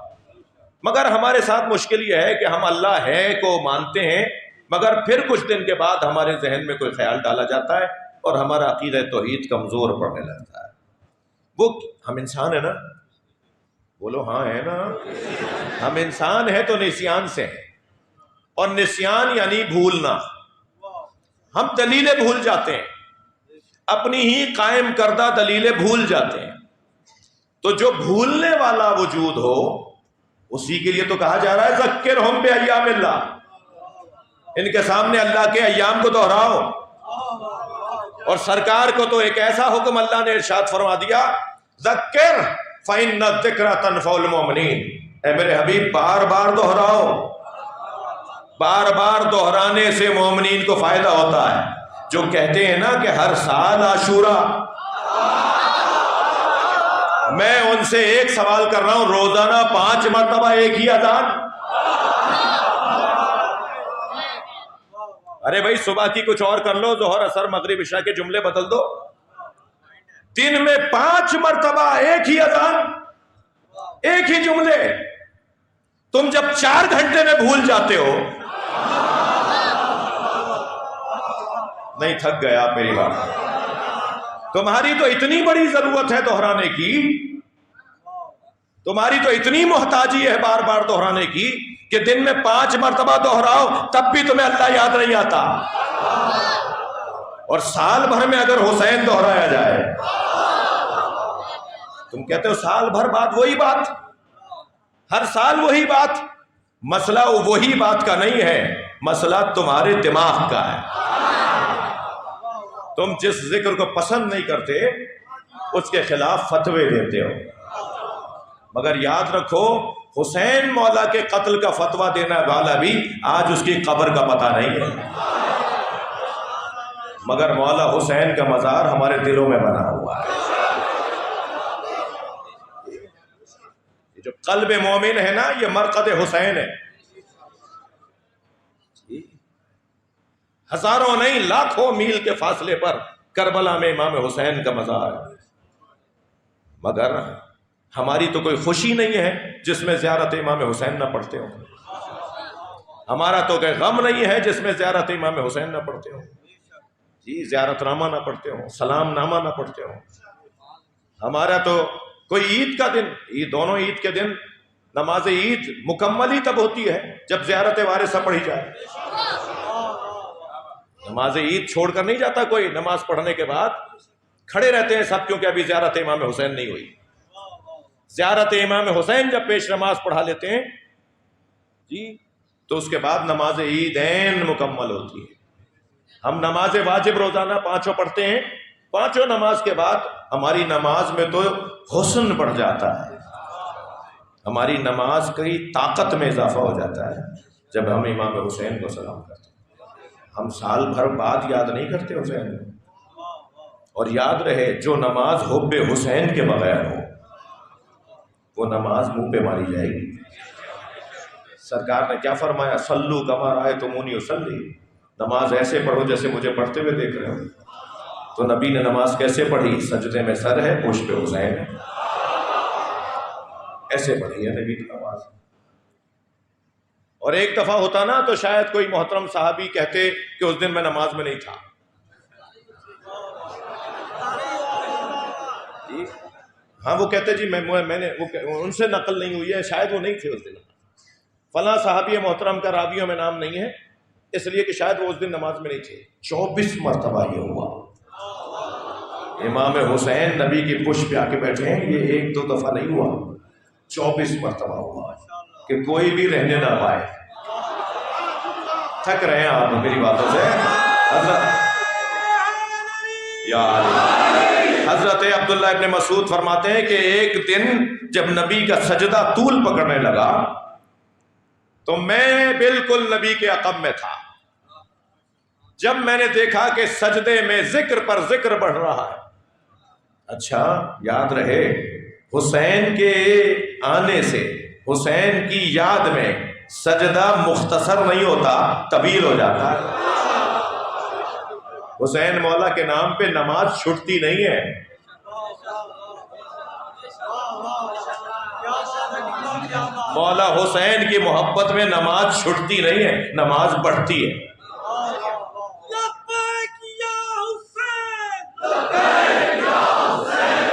مگر ہمارے ساتھ مشکل یہ ہے کہ ہم اللہ ہے کو مانتے ہیں مگر پھر کچھ دن کے بعد ہمارے ذہن میں کوئی خیال ڈالا جاتا ہے اور ہمارا عقیدہ توحید کمزور پڑنے لگتا ہے. وہ ہم انسان ہیں نا، بولو ہاں ہے نا. ہم انسان ہیں تو نسیان سے ہیں، اور نسیان یعنی بھولنا. ہم دلیلیں بھول جاتے ہیں، اپنی ہی قائم کردہ دلیلیں بھول جاتے ہیں. تو جو بھولنے والا وجود ہو اسی کے لیے تو کہا جا رہا ہے ذکرہم بایام اللہ، ان کے سامنے اللہ کے ایام کو دہراؤ. اور سرکار کو تو ایک ایسا حکم اللہ نے ارشاد فرما دیا ذکر فإن الذکر تنفع المؤمنین. اے میرے حبیب بار بار دہراؤ. بار بار دہرانے سے مومنین کو فائدہ ہوتا ہے. جو کہتے ہیں نا کہ ہر سال عاشورہ، میں ان سے ایک سوال کر رہا ہوں روزانہ 5 مرتبہ ایک ہی اذان. ارے بھائی صبح کی کچھ اور کر لو، ظہر اثر مغرب عشاء کے جملے بدل دو. دن میں 5 مرتبہ ایک ہی اذان، ایک ہی جملے. تم جب 4 گھنٹے میں بھول جاتے ہو، نہیں تھک گئے آپ میری بات؟ تمہاری تو اتنی بڑی ضرورت ہے دہرانے کی، تمہاری تو اتنی محتاجی ہے بار بار دہرانے کی کہ دن میں 5 مرتبہ دہراؤ تب بھی تمہیں اللہ یاد نہیں آتا. اور سال بھر میں اگر حسین دہرایا جائے، تم کہتے ہو سال بھر بعد وہی بات، ہر سال وہی بات. مسئلہ وہی بات کا نہیں ہے، مسئلہ تمہارے دماغ کا ہے. تم جس ذکر کو پسند نہیں کرتے اس کے خلاف فتوے دیتے ہو. مگر یاد رکھو حسین مولا کے قتل کا فتویٰ دینے والا بھی آج اس کی قبر کا پتہ نہیں ہے، مگر مولا حسین کا مزار ہمارے دلوں میں بنا ہوا ہے. جو قلب مومن ہے نا یہ مرقد حسین ہے. ہزاروں نہیں لاکھوں میل کے فاصلے پر کربلا میں امام حسین کا مزار ہے. مگر ہماری تو کوئی خوشی نہیں ہے جس میں زیارت امام حسین نہ پڑھتے ہو. ہمارا تو کوئی غم نہیں ہے جس میں زیارت امام حسین نہ پڑھتے ہو. جی زیارت نامہ نہ پڑھتے ہو، سلام نامہ نہ پڑھتے ہو. ہمارا تو کوئی عید کا دن، عید دونوں عید کے دن نماز عید مکمل ہی تب ہوتی ہے جب زیارت وارثہ پڑھی جائے. نماز عید چھوڑ کر نہیں جاتا کوئی، نماز پڑھنے کے بعد کھڑے رہتے ہیں سب، کیونکہ ابھی زیارت امام حسین نہیں ہوئی. زیارت امام حسین جب پیش نماز پڑھا لیتے ہیں جی تو اس کے بعد نماز عیدین مکمل ہوتی ہے. ہم نماز واجب روزانہ 5 پڑھتے ہیں، 5 نماز کے بعد ہماری نماز میں تو حسن بڑھ جاتا ہے، ہماری نماز کی طاقت میں اضافہ ہو جاتا ہے جب ہم امام حسین کو سلام کرتے ہیں. ہم سال بھر بعد یاد نہیں کرتے حسین کو. اور یاد رہے جو نماز حب حسین کے بغیر ہو وہ نماز منہ پہ ماری جائے گی۔ سرکار نے کیا فرمایا؟ صلو کما رأیتمونی اصلی، نماز ایسے پڑھو جیسے مجھے پڑھتے ہوئے دیکھ رہے ہو۔ تو نبی نے نماز کیسے پڑھی؟ سجدے میں سر ہے، پشت پہ حسین ہے، ایسے پڑھی ہے نبی کی نماز۔ اور ایک دفعہ ہوتا نا تو شاید کوئی محترم صحابی کہتے کہ اس دن میں نماز میں نہیں تھا، ہاں وہ کہتے جی میں نے ان سے نقل نہیں ہوئی ہے، شاید وہ نہیں تھے اس دن، فلاں صحابی محترم کا راویوں میں نام نہیں ہے اس لیے کہ شاید وہ اس دن نماز میں نہیں تھے۔ 24 مرتبہ یہ ہوا، امام حسین نبی کی پشت پہ آ کے بیٹھے ہیں، یہ ایک دو دفعہ نہیں ہوا، 24 مرتبہ ہوا کہ کوئی بھی رہنے نہ پائے۔ تھک رہے ہیں آپ میری باتوں سے؟ حضرت عبداللہ ابن مسعود فرماتے ہیں کہ ایک دن جب نبی کا سجدہ طول پکڑنے لگا تو میں بالکل نبی کے عقب میں تھا۔ جب میں نے دیکھا کہ سجدے میں ذکر پر ذکر بڑھ رہا ہے، اچھا یاد رہے حسین کے آنے سے، حسین کی یاد میں سجدہ مختصر نہیں ہوتا، طویل ہو جاتا ہے۔ حسین مولا کے نام پہ نماز چھٹتی نہیں ہے، مولا حسین کی محبت میں نماز چھٹتی نہیں ہے، نماز بڑھتی ہے۔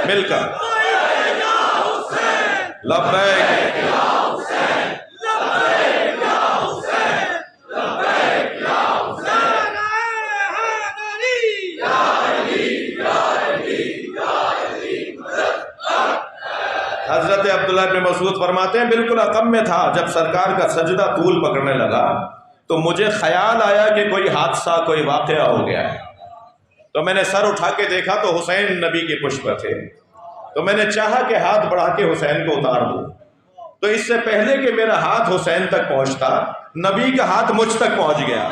مل کر لبیک حضرت عبداللہ بن مسعود فرماتے ہیں بالکل عقب میں تھا، جب سرکار کا سجدہ طول پکڑنے لگا تو مجھے خیال آیا کہ کوئی حادثہ، کوئی واقعہ ہو گیا ہے، تو میں نے سر اٹھا کے دیکھا تو حسین نبی کے پشت پر تھے، تو میں نے چاہا کہ ہاتھ بڑھا کے حسین کو اتار دوں، تو اس سے پہلے کہ میرا ہاتھ حسین تک پہنچتا نبی کا ہاتھ مجھ تک پہنچ گیا۔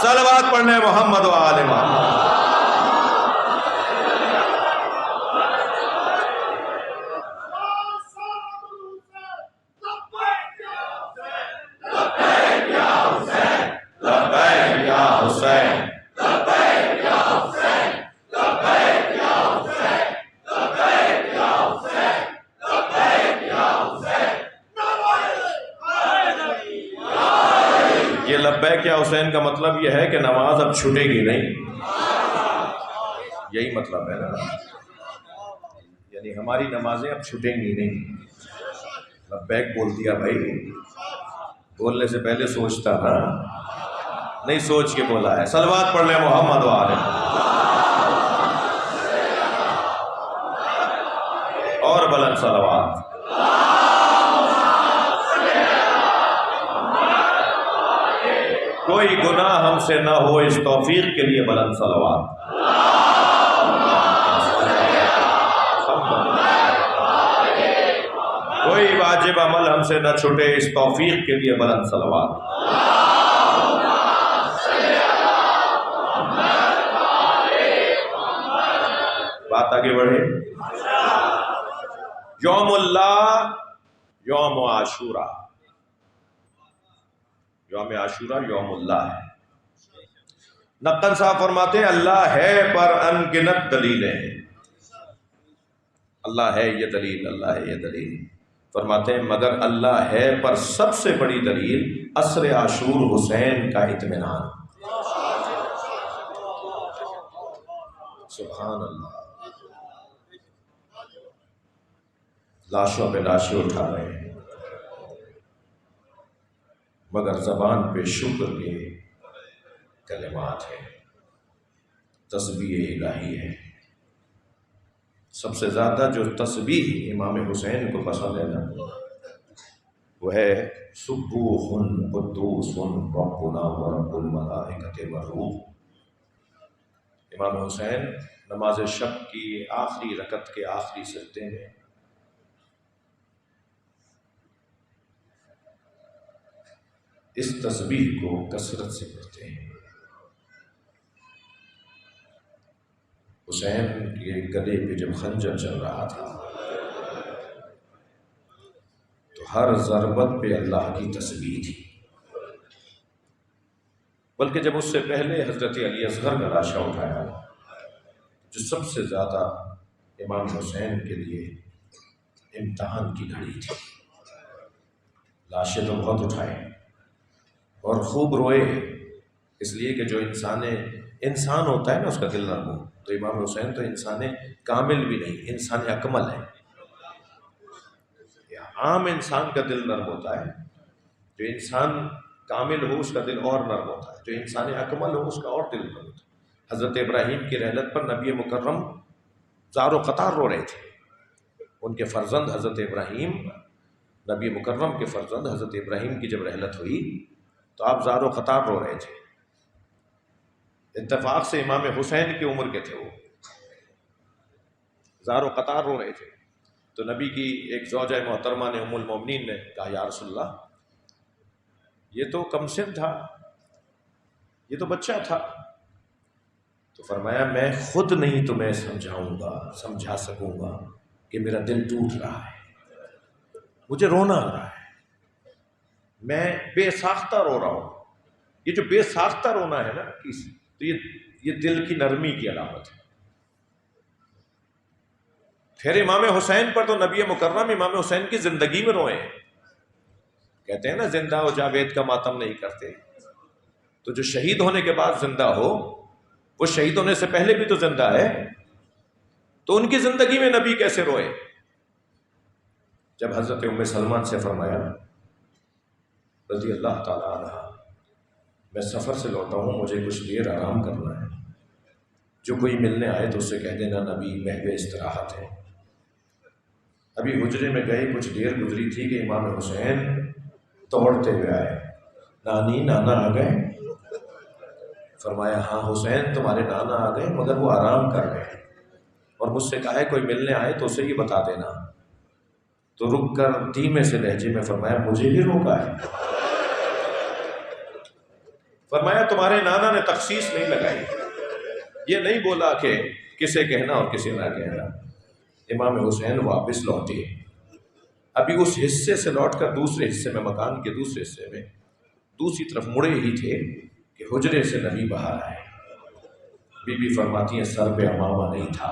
صلوات پڑھنے محمد و آل محمد۔ یہ لبیک یا حسین کا مطلب یہ ہے کہ نماز اب چھوٹے گی نہیں، یہی مطلب ہے نا، یعنی ہماری نمازیں اب چھوٹیں گی نہیں۔ لبیک بول دیا بھائی، بولنے سے پہلے سوچتا نا، نہیں سوچ کے بولا ہے۔ صلوات پڑھ لیں محمد و آل اور بلند صلوات۔ کوئی گناہ ہم سے نہ ہو اس توفیق کے لیے بلند صلوات۔ کوئی واجب عمل ہم سے نہ چھوٹے اس توفیق کے لیے بلند صلوات۔ بات آگے بڑھے۔ یوم اللہ، یوم عاشورہ، یوم عاشورہ یوم اللہ ہے۔ نقل صاحب فرماتے ہیں اللہ ہے پر ان گنت دلیلیں ہیں، اللہ ہے یہ دلیل، اللہ ہے یہ دلیل، فرماتے ہیں مگر اللہ ہے پر سب سے بڑی دلیل عصر عاشور حسین کا اطمینان۔ سبحان اللہ، لاشوں پہ لاشیں اٹھا رہے ہیں مگر زبان پہ شکر کے کلمات ہیں، تسبیح الہی ہے۔ سب سے زیادہ جو تسبیح امام حسین کو پسند ہے نا وہ ہے سبوح قدوس ربنا ورب الملائکۃ والروح۔ امام حسین نماز شب کی آخری رکعت کے آخری سجدے میں اس تسبیح کو کثرت سے پڑھتے ہیں۔ حسین کے گلے پہ جب خنجر چل رہا تھا تو ہر ضربت پہ اللہ کی تسبیح تھی، بلکہ جب اس سے پہلے حضرت علی اصغر کا لاشا اٹھایا جو سب سے زیادہ امام حسین کے لیے امتحان کی گھڑی تھی، لاشیں تو بہت اٹھائے اور خوب روئے، اس لیے کہ جو انسان ہوتا ہے نا اس کا دل نرم ہو، تو امام حسین تو انسان کامل بھی نہیں، انسان اکمل ہے۔ عام انسان کا دل نرم ہوتا ہے، جو انسان کامل ہو اس کا دل اور نرم ہوتا ہے، جو انسان اکمل ہو اس کا اور دل نرم ہوتا ہے۔ حضرت ابراہیم کی رحلت پر نبی مکرم زار و قطار رو رہے تھے، ان کے فرزند حضرت ابراہیم، نبی مکرم کے فرزند حضرت ابراہیم کی جب رحلت ہوئی تو آپ زار و قطار رو رہے تھے۔ اتفاق سے امام حسین کی عمر کے تھے، وہ زار و قطار رو رہے تھے، تو نبی کی ایک زوجہ محترمہ نے ام المومنین نے کہا یا رسول اللہ یہ تو کم سن تھا، یہ تو بچہ تھا، تو فرمایا میں خود نہیں تمہیں سمجھا سکوں گا کہ میرا دل ٹوٹ رہا ہے، مجھے رونا آ رہا ہے، میں بے ساختہ رو رہا ہوں۔ یہ جو بے ساختہ رونا ہے نا تو یہ دل کی نرمی کی علامت ہے۔ پھر امام حسین پر تو نبی مکرم امام حسین کی زندگی میں روئے، کہتے ہیں نا زندہ ہو جاوید کا ماتم نہیں کرتے، تو جو شہید ہونے کے بعد زندہ ہو وہ شہید ہونے سے پہلے بھی تو زندہ ہے، تو ان کی زندگی میں نبی کیسے روئے؟ جب حضرت ام سلمہ سے فرمایا رضی اللہ تعالیٰ عنہ میں سفر سے لوٹا ہوں، مجھے کچھ دیر آرام کرنا ہے، جو کوئی ملنے آئے تو اس سے کہہ دینا نبی محو استراحت ہے۔ ابھی حجرے میں گئے، کچھ دیر گزری تھی کہ امام حسین دوڑتے ہوئے آئے، نانی نانا آ گئے؟ فرمایا ہاں حسین تمہارے نانا آ گئے مگر وہ آرام کر رہے ہیں، اور مجھ سے کہا ہے کوئی ملنے آئے تو اسے یہ بتا دینا، تو رک کر دھیمے سے لہجے میں فرمایا مجھے بھی روکا ہے؟ فرمایا تمہارے نانا نے تخصیص نہیں لگائی، یہ نہیں بولا کہ کسے کہنا اور کسے نہ کہنا۔ امام حسین واپس لوٹے، ابھی اس حصے سے لوٹ کر دوسرے حصے میں، مکان کے دوسرے حصے میں دوسری طرف مڑے ہی تھے کہ حجرے سے نبی باہر آئے۔ بی بی فرماتی ہیں سر پہ امامہ نہیں تھا،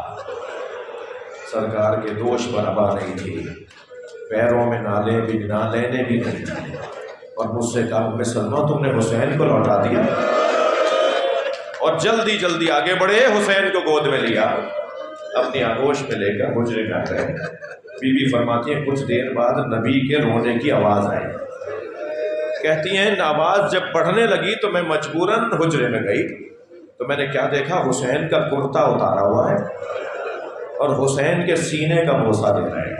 سرکار کے دوش پر ابا نہیں تھی، پیروں میں نالے بھی نالینے بھی نہیں تھی، اور مجھ سے کہا ام سلمہ تم نے حسین کو لوٹا دیا، اور جلدی جلدی آگے بڑھے، حسین کو گود میں لیا، اپنی آغوش میں لے کر حجرے میں آ گئے۔ بی بی فرماتی ہیں کچھ دیر بعد نبی کے رونے کی آواز آئی، کہتی ہیں آواز جب بڑھنے لگی تو میں مجبوراً حجرے میں گئی، تو میں نے کیا دیکھا حسین کا کرتا اتارا ہوا ہے اور حسین کے سینے کا بوسہ دے رہے ہیں،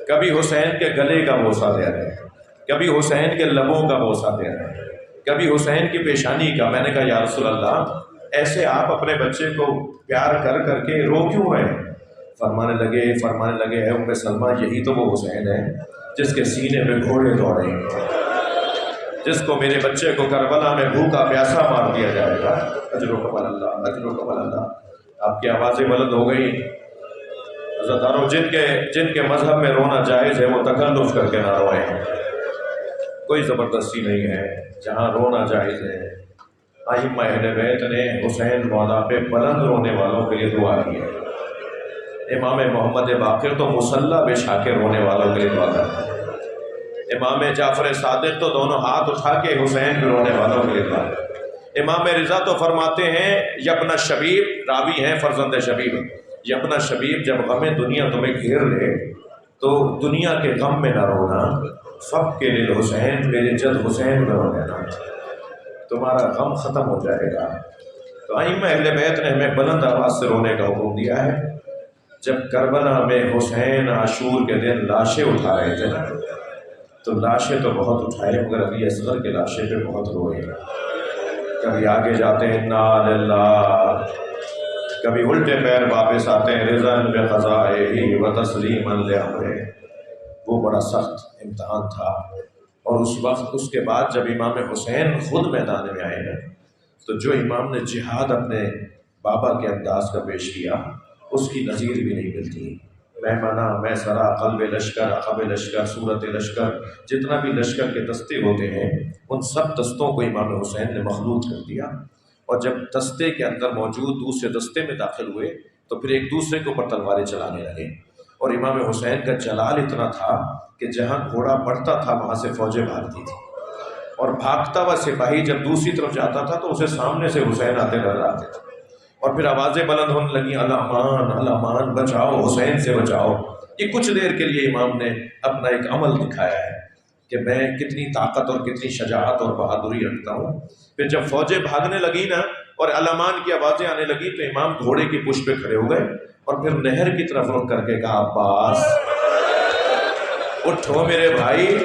کبھی حسین کے گلے کا بوسہ دے رہے ہیں، کبھی حسین کے لبوں کا بوسہ دے رہے ہیں، کبھی حسین کی پیشانی کا۔ میں نے کہا یا رسول اللہ ایسے آپ اپنے بچے کو پیار کر کر کے رو کیوں رہے ہیں؟ فرمانے لگے اے ام سلمہ یہی تو وہ حسین ہے جس کے سینے میں گھوڑے دوڑیں گے، جس کو میرے بچے کو کربلا میں بھوکا پیاسا مار دیا جائے گا۔ اجر و کمال اللہ، اجر و کمال اللہ۔ آپ کی آوازیں بلند ہو گئی حضرت دارو، جن کے مذہب میں رونا جائز ہے وہ تکلف کر کے نہ روئیں، کوئی زبردستی نہیں ہے، جہاں رونا جائز ہے۔ ائمہ اہل بیت نے حسین مولا پہ بلند رونے والوں کے لیے دعا کی ہے، امام محمد باقر تو مصلی بچھا کے رونے والوں کے لیے دعا کرتے ہیں، امام جعفر صادق تو دونوں ہاتھ اٹھا کے حسین پہ رونے والوں کے لیے دعا کرتے ہیں، امام رضا تو فرماتے ہیں یبن شبیب، راوی ہیں فرزند شبیب، یبن شبیب جب غم دنیا تمہیں گھیر لے تو دنیا کے غم میں نہ رونا، فب کے لیے حسین، میرے جد حسین میں رو لینا، تمہارا غم ختم ہو جائے گا۔ تو ائمہ اہل بیت نے ہمیں بلند آواز سے رونے کا حکم دیا ہے۔ جب کربلا میں حسین عاشور کے دن لاشیں اٹھا رہے تھے نا، تو لاشیں تو بہت اٹھائے مگر علی اصغر کے لاشیں پہ بہت روئے، کبھی آگے جاتے ہیں انا للہ، کبھی الٹے پیر واپس آتے ہیں رضاً بقضائہ و تسلیما لامرہ۔ وہ بڑا سخت امتحان تھا، اور اس کے بعد جب امام حسین خود میدان میں آئے ہیں تو جو امام نے جہاد اپنے بابا کے انداز کا پیش کیا، اس کی نظیر بھی نہیں ملتی۔ میں منا، میں سرا، قلب لشکر، عقب لشکر، صورت لشکر، جتنا بھی لشکر کے دستے ہوتے ہیں ان سب دستوں کو امام حسین نے مخلوط کر دیا، اور جب دستے کے اندر موجود دوسرے دستے میں داخل ہوئے تو پھر ایک دوسرے کے اوپر تلواریں چلانے لگے، اور امام حسین کا جلال اتنا تھا کہ جہاں گھوڑا بڑھتا تھا وہاں سے فوجیں بھاگتی تھیں، اور بھاگتا ہوا سپاہی جب دوسری طرف جاتا تھا تو اسے سامنے سے حسین آتے نظر آتے تھے، اور پھر آوازیں بلند ہونے لگی، الامان الامان، بچاؤ حسین سے بچاؤ۔ یہ کچھ دیر کے لیے امام نے اپنا ایک عمل دکھایا ہے کہ میں کتنی طاقت اور کتنی شجاعت اور بہادری رکھتا ہوں۔ پھر جب فوجیں بھاگنے لگی نا اور الامان کی آوازیں آنے لگی تو امام گھوڑے کی پشت پہ کھڑے ہو گئے اور پھر نہر کی طرف رخ کر کے کہا، عباس اٹھو میرے بھائی،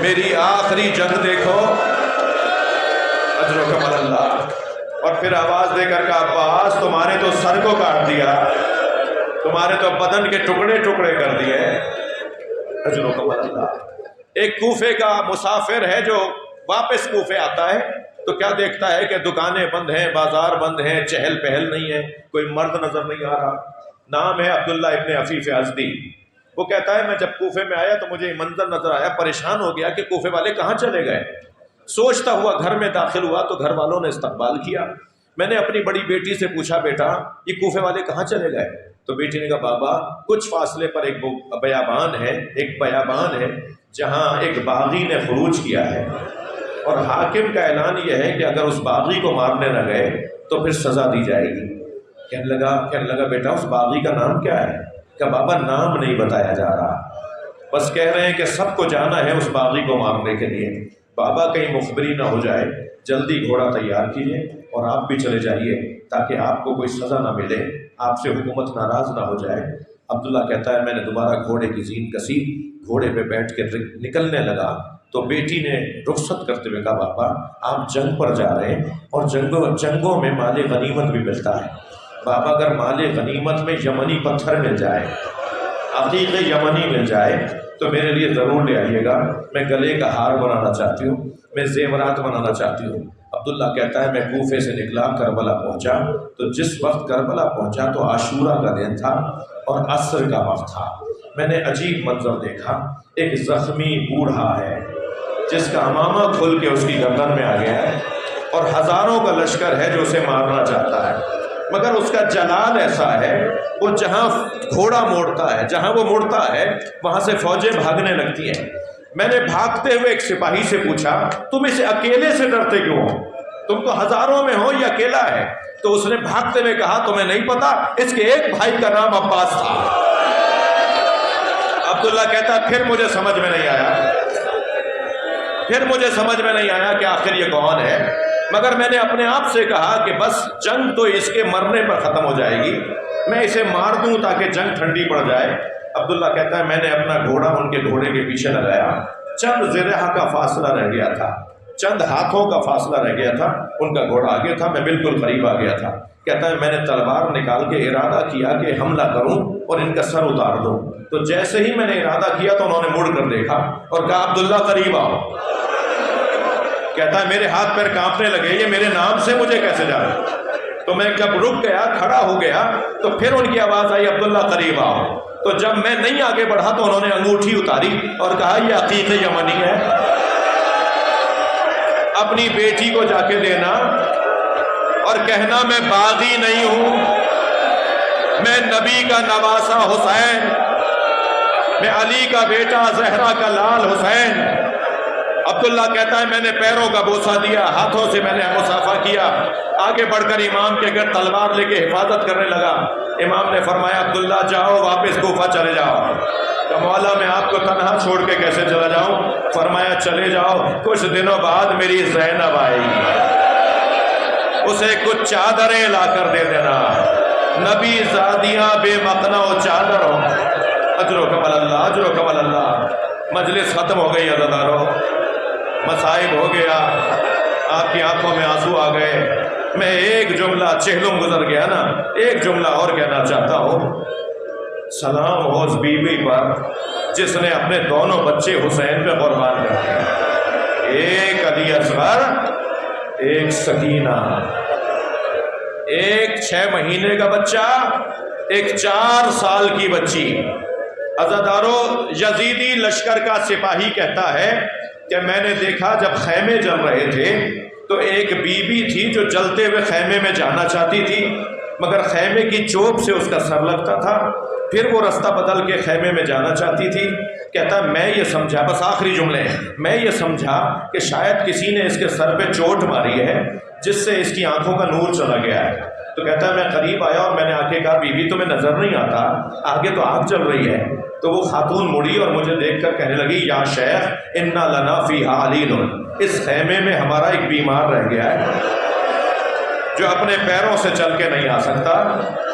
میری آخری جنگ دیکھو، اجرکم اللہ۔ اور پھر آواز دے کر کہا، عباس تمہارے تو سر کو کاٹ دیا، تمہارے تو بدن کے ٹکڑے ٹکڑے کر دیے، اجرکم اللہ۔ ایک کوفے کا مسافر ہے جو واپس کوفے آتا ہے تو کیا دیکھتا ہے کہ دکانیں بند ہیں، بازار بند ہیں، چہل پہل نہیں ہے، کوئی مرد نظر نہیں آ رہا۔ نام ہے عبداللہ ابن عفیف ازدی۔ وہ کہتا ہے میں جب کوفے میں آیا تو مجھے یہ منظر نظر آیا، پریشان ہو گیا کہ کوفے والے کہاں چلے گئے۔ سوچتا ہوا گھر میں داخل ہوا تو گھر والوں نے استقبال کیا۔ میں نے اپنی بڑی بیٹی سے پوچھا، بیٹا یہ کوفے والے کہاں چلے گئے؟ تو بیٹی نے کہا، بابا کچھ فاصلے پر ایک بیابان ہے جہاں ایک باغی نے خروج کیا ہے، اور حاکم کا اعلان یہ ہے کہ اگر اس باغی کو مارنے نہ گئے تو پھر سزا دی جائے گی۔ کہنے لگا بیٹا اس باغی کا نام کیا ہے؟ کہ بابا نام نہیں بتایا جا رہا، بس کہہ رہے ہیں کہ سب کو جانا ہے اس باغی کو مارنے کے لیے۔ بابا کہیں مخبری نہ ہو جائے، جلدی گھوڑا تیار کیجیے اور آپ بھی چلے جائیے تاکہ آپ کو کوئی سزا نہ ملے، آپ سے حکومت ناراض نہ ہو جائے۔ عبداللہ کہتا ہے میں نے دوبارہ گھوڑے کی زین کسی، گھوڑے پہ بیٹھ کے نکلنے لگا تو بیٹی نے رخصت کرتے ہوئے کہا، بابا آپ جنگ پر جا رہے ہیں اور جنگوں میں مال غنیمت بھی ملتا ہے، بابا اگر مال غنیمت میں یمنی پتھر مل جائے، عقیق یمنی مل جائے تو میرے لیے ضرور لے آئیے گا، میں گلے کا ہار بنانا چاہتی ہوں، میں زیورات بنانا چاہتی ہوں۔ عبداللہ کہتا ہے میں کوفے سے نکلا، کربلا پہنچا، تو جس وقت کربلا پہنچا تو عاشورہ کا دن تھا اور عصر کا وقت تھا۔ میں نے عجیب منظر دیکھا، ایک زخمی بوڑھا ہے جس کا امامہ کھل کے اس کی گردن میں آ گیا ہے، اور ہزاروں کا لشکر ہے جو اسے مارنا چاہتا ہے، مگر اس کا جلال ایسا ہے وہ جہاں گھوڑا موڑتا ہے، جہاں وہ مڑتا ہے وہاں سے فوجیں بھاگنے لگتی ہیں۔ میں نے بھاگتے ہوئے ایک سپاہی سے پوچھا، تم اسے اکیلے سے ڈرتے کیوں ہو؟ تم تو ہزاروں میں ہو، یہ اکیلا ہے۔ تو اس نے بھاگتے ہوئے کہا، تمہیں نہیں پتا اس کے ایک بھائی کا نام عباس تھا۔ عبداللہ کہتا پھر مجھے سمجھ میں نہیں آیا کہ آخر یہ کون ہے، مگر میں نے اپنے آپ سے کہا کہ بس جنگ تو اس کے مرنے پر ختم ہو جائے گی، میں اسے مار دوں تاکہ جنگ ٹھنڈی پڑ جائے۔ عبداللہ کہتا ہے میں نے اپنا گھوڑا ان کے گھوڑے کے پیچھے لگایا، چند ذرہ کا فاصلہ رہ گیا تھا، چند ہاتھوں کا فاصلہ رہ گیا تھا، ان کا گھوڑا آگے تھا، میں بالکل قریب آ گیا تھا۔ کہتا ہے میں نے تلوار نکال کے ارادہ کیا کہ حملہ کروں اور ان کا سر اتار دوں، تو جیسے ہی میں نے ارادہ کیا تو انہوں نے مڑ کر دیکھا اور کہا، عبداللہ قریب آؤ۔ کہتا ہے میرے ہاتھ پیر کانپنے لگے، یہ میرے نام سے مجھے کیسے جانے؟ تو میں جب رک گیا، کھڑا ہو گیا، تو پھر ان کی آواز آئی، عبداللہ قریب آؤ۔ تو جب میں نہیں آگے بڑھا تو انہوں نے انگوٹھی اتاری اور کہا، یہ عقیق یمنی ہے، اپنی بیٹی کو جا کے دینا اور کہنا میں باغی نہیں ہوں، میں نبی کا نواسا حسین، میں علی کا بیٹا، زہرا کا لال حسین۔ عبداللہ کہتا ہے میں نے پیروں کا بوسہ دیا، ہاتھوں سے میں نے مصافحہ کیا، آگے بڑھ کر امام کے گھر تلوار لے کے حفاظت کرنے لگا۔ امام نے فرمایا، عبداللہ جاؤ واپس کوفہ چلے جاؤ۔ کہ مولا میں آپ کو تنہا چھوڑ کے کیسے چلا جاؤں؟ فرمایا چلے جاؤ، کچھ دنوں بعد میری زینب آئے گی، اسے کچھ چادریں لا کر دے دینا، نبی زادیاں بے مقنا و چادر ہوں۔ اجرکم اللہ، اجرکم اللہ۔ مجلس ختم ہو گئی عزیزانو، مصائب ہو گیا، آپ کی آنکھوں میں آنسو آ گئے۔ میں ایک جملہ، چہلم گزر گیا نا، ایک جملہ اور کہنا چاہتا ہوں۔ سلام ہو اس بیوی پر جس نے اپنے دونوں بچے حسین پہ قربان کر دیے، ایک علی اصغر، ایک سکینہ۔ ایک 6 مہینے کا بچہ، ایک 4 سال کی بچی۔ عزادارو، یزیدی لشکر کا سپاہی کہتا ہے کہ میں نے دیکھا جب خیمے جل رہے تھے تو ایک بی بی تھی جو جلتے ہوئے خیمے میں جانا چاہتی تھی، مگر خیمے کی چوب سے اس کا سر لگتا تھا، پھر وہ رستہ بدل کے خیمے میں جانا چاہتی تھی۔ کہتا میں یہ سمجھا، بس آخری جملے، میں یہ سمجھا کہ شاید کسی نے اس کے سر پہ چوٹ ماری ہے جس سے اس کی آنکھوں کا نور چلا گیا ہے۔ تو کہتا ہے میں قریب آیا اور میں نے آ کے کہا بی بی تمہیں نظر نہیں آتا آگے تو آگ چل رہی ہے؟ تو وہ خاتون مڑی اور مجھے دیکھ کر کہنے لگی یا شیخ انا لنا فیہا علیل، اس خیمے میں ہمارا ایک بیمار رہ گیا ہے جو اپنے پیروں سے چل کے نہیں آ سکتا۔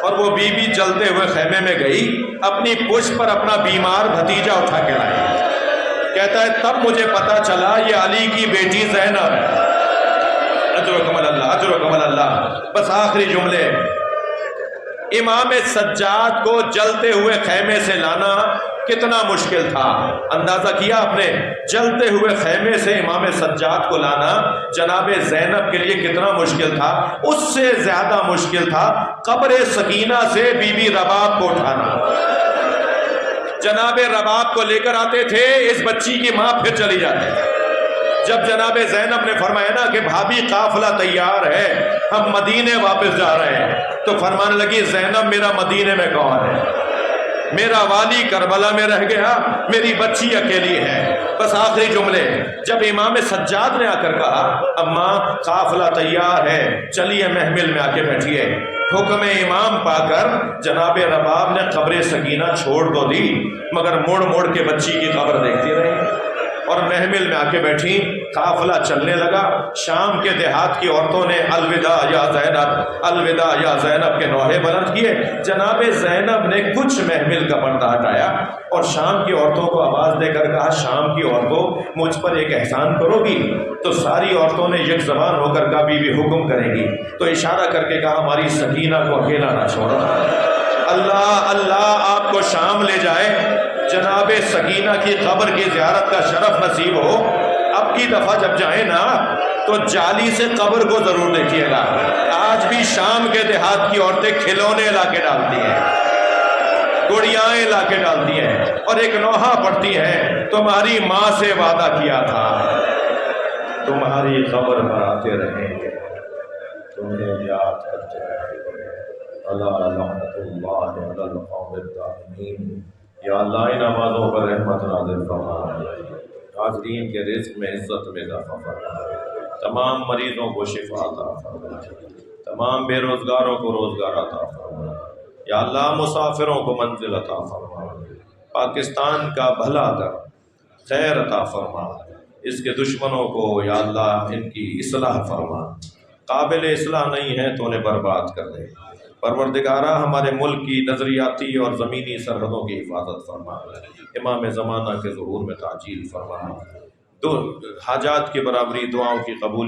اور وہ بی بی چلتے ہوئے خیمے میں گئی، اپنی پشت پر اپنا بیمار بھتیجا اٹھا کے لائی۔ کہتا ہے تب مجھے پتا چلا یہ علی کی بیٹی زینب ہے۔ اجرکم اللہ، اجرکم اللہ۔ بس آخری جملے، امام سجاد کو جلتے ہوئے خیمے سے لانا کتنا مشکل تھا، اندازہ کیا آپ نے؟ جلتے ہوئے خیمے سے امام سجاد کو لانا جناب زینب کے لیے کتنا مشکل تھا۔ اس سے زیادہ مشکل تھا قبر سکینہ سے بی بی رباب کو اٹھانا۔ جناب رباب کو لے کر آتے تھے، اس بچی کی ماں پھر چلی جاتی تھی۔ جب جناب زینب نے فرمایا نا کہ بھابھی قافلہ تیار ہے، ہم مدینے واپس جا رہے ہیں، تو فرمانے لگی زینب میرا مدینے میں کون ہے؟ میرا والی کربلا میں رہ گیا، میری بچی اکیلی ہے۔ بس آخری جملے، جب امام سجاد نے آ کر کہا اماں قافلہ تیار ہے، چلیے محمل میں آ کے بیٹھیے، حکم امام پا کر جناب رباب نے قبر سکینہ چھوڑ تو دی مگر مڑ مڑ کے بچی کی قبر دیکھتی رہی اور محمل میں آ کے بیٹھی۔ قافلہ چلنے لگا، شام کے دیہات کی عورتوں نے الوداع یا زینب، الوداع یا زینب کے نوحے بلند کیے۔ جناب زینب نے کچھ محمل کا پردہ ہٹایا اور شام کی عورتوں کو آواز دے کر کہا شام کی عورتوں مجھ پر ایک احسان کرو گی؟ تو ساری عورتوں نے یک زبان ہو کر کہا بی بی حکم کرے گی۔ تو اشارہ کر کے کہا ہماری سکینہ کو اکیلا نہ چھوڑنا۔ اللہ اللہ آپ کو شام لے جائے، جناب سکینہ کی قبر کی زیارت کا شرف نصیب ہو۔ اب کی دفعہ جب جائیں نا تو جالی سے قبر کو ضرور دیکھیے گا۔ آج بھی شام کے دیہات کی عورتیں کھلونے لا کے ڈالتی ہیں، گڑیاں لا کے ڈالتی ہیں اور ایک نوحہ پڑھتی ہیں تمہاری ماں سے وعدہ کیا تھا تمہاری قبر پر آتے رہیں گے، تمہیں یاد کرتے رہیں گے۔ اللہ لعنت اللہ علی القوم الظالمین۔ یا اللہ ان آوازوں پر رحمت نازل فرما، حاضرین کے رزق میں عزت میں اضافہ فرما، تمام مریضوں کو شفا عطا فرما، تمام بے روزگاروں کو روزگار عطا فرما، یا اللہ مسافروں کو منزل عطا فرما، پاکستان کا بھلا کر، خیر عطا فرما، اس کے دشمنوں کو یا اللہ ان کی اصلاح فرما، قابل اصلاح نہیں ہے تو انہیں برباد کر دے۔ پروردگارہ ہمارے ملک کی نظریاتی اور زمینی سرحدوں کی حفاظت فرما، امام زمانہ کے ظہور میں تعجیل فرما، حاجات کی برابری، دعاؤں کی قبولی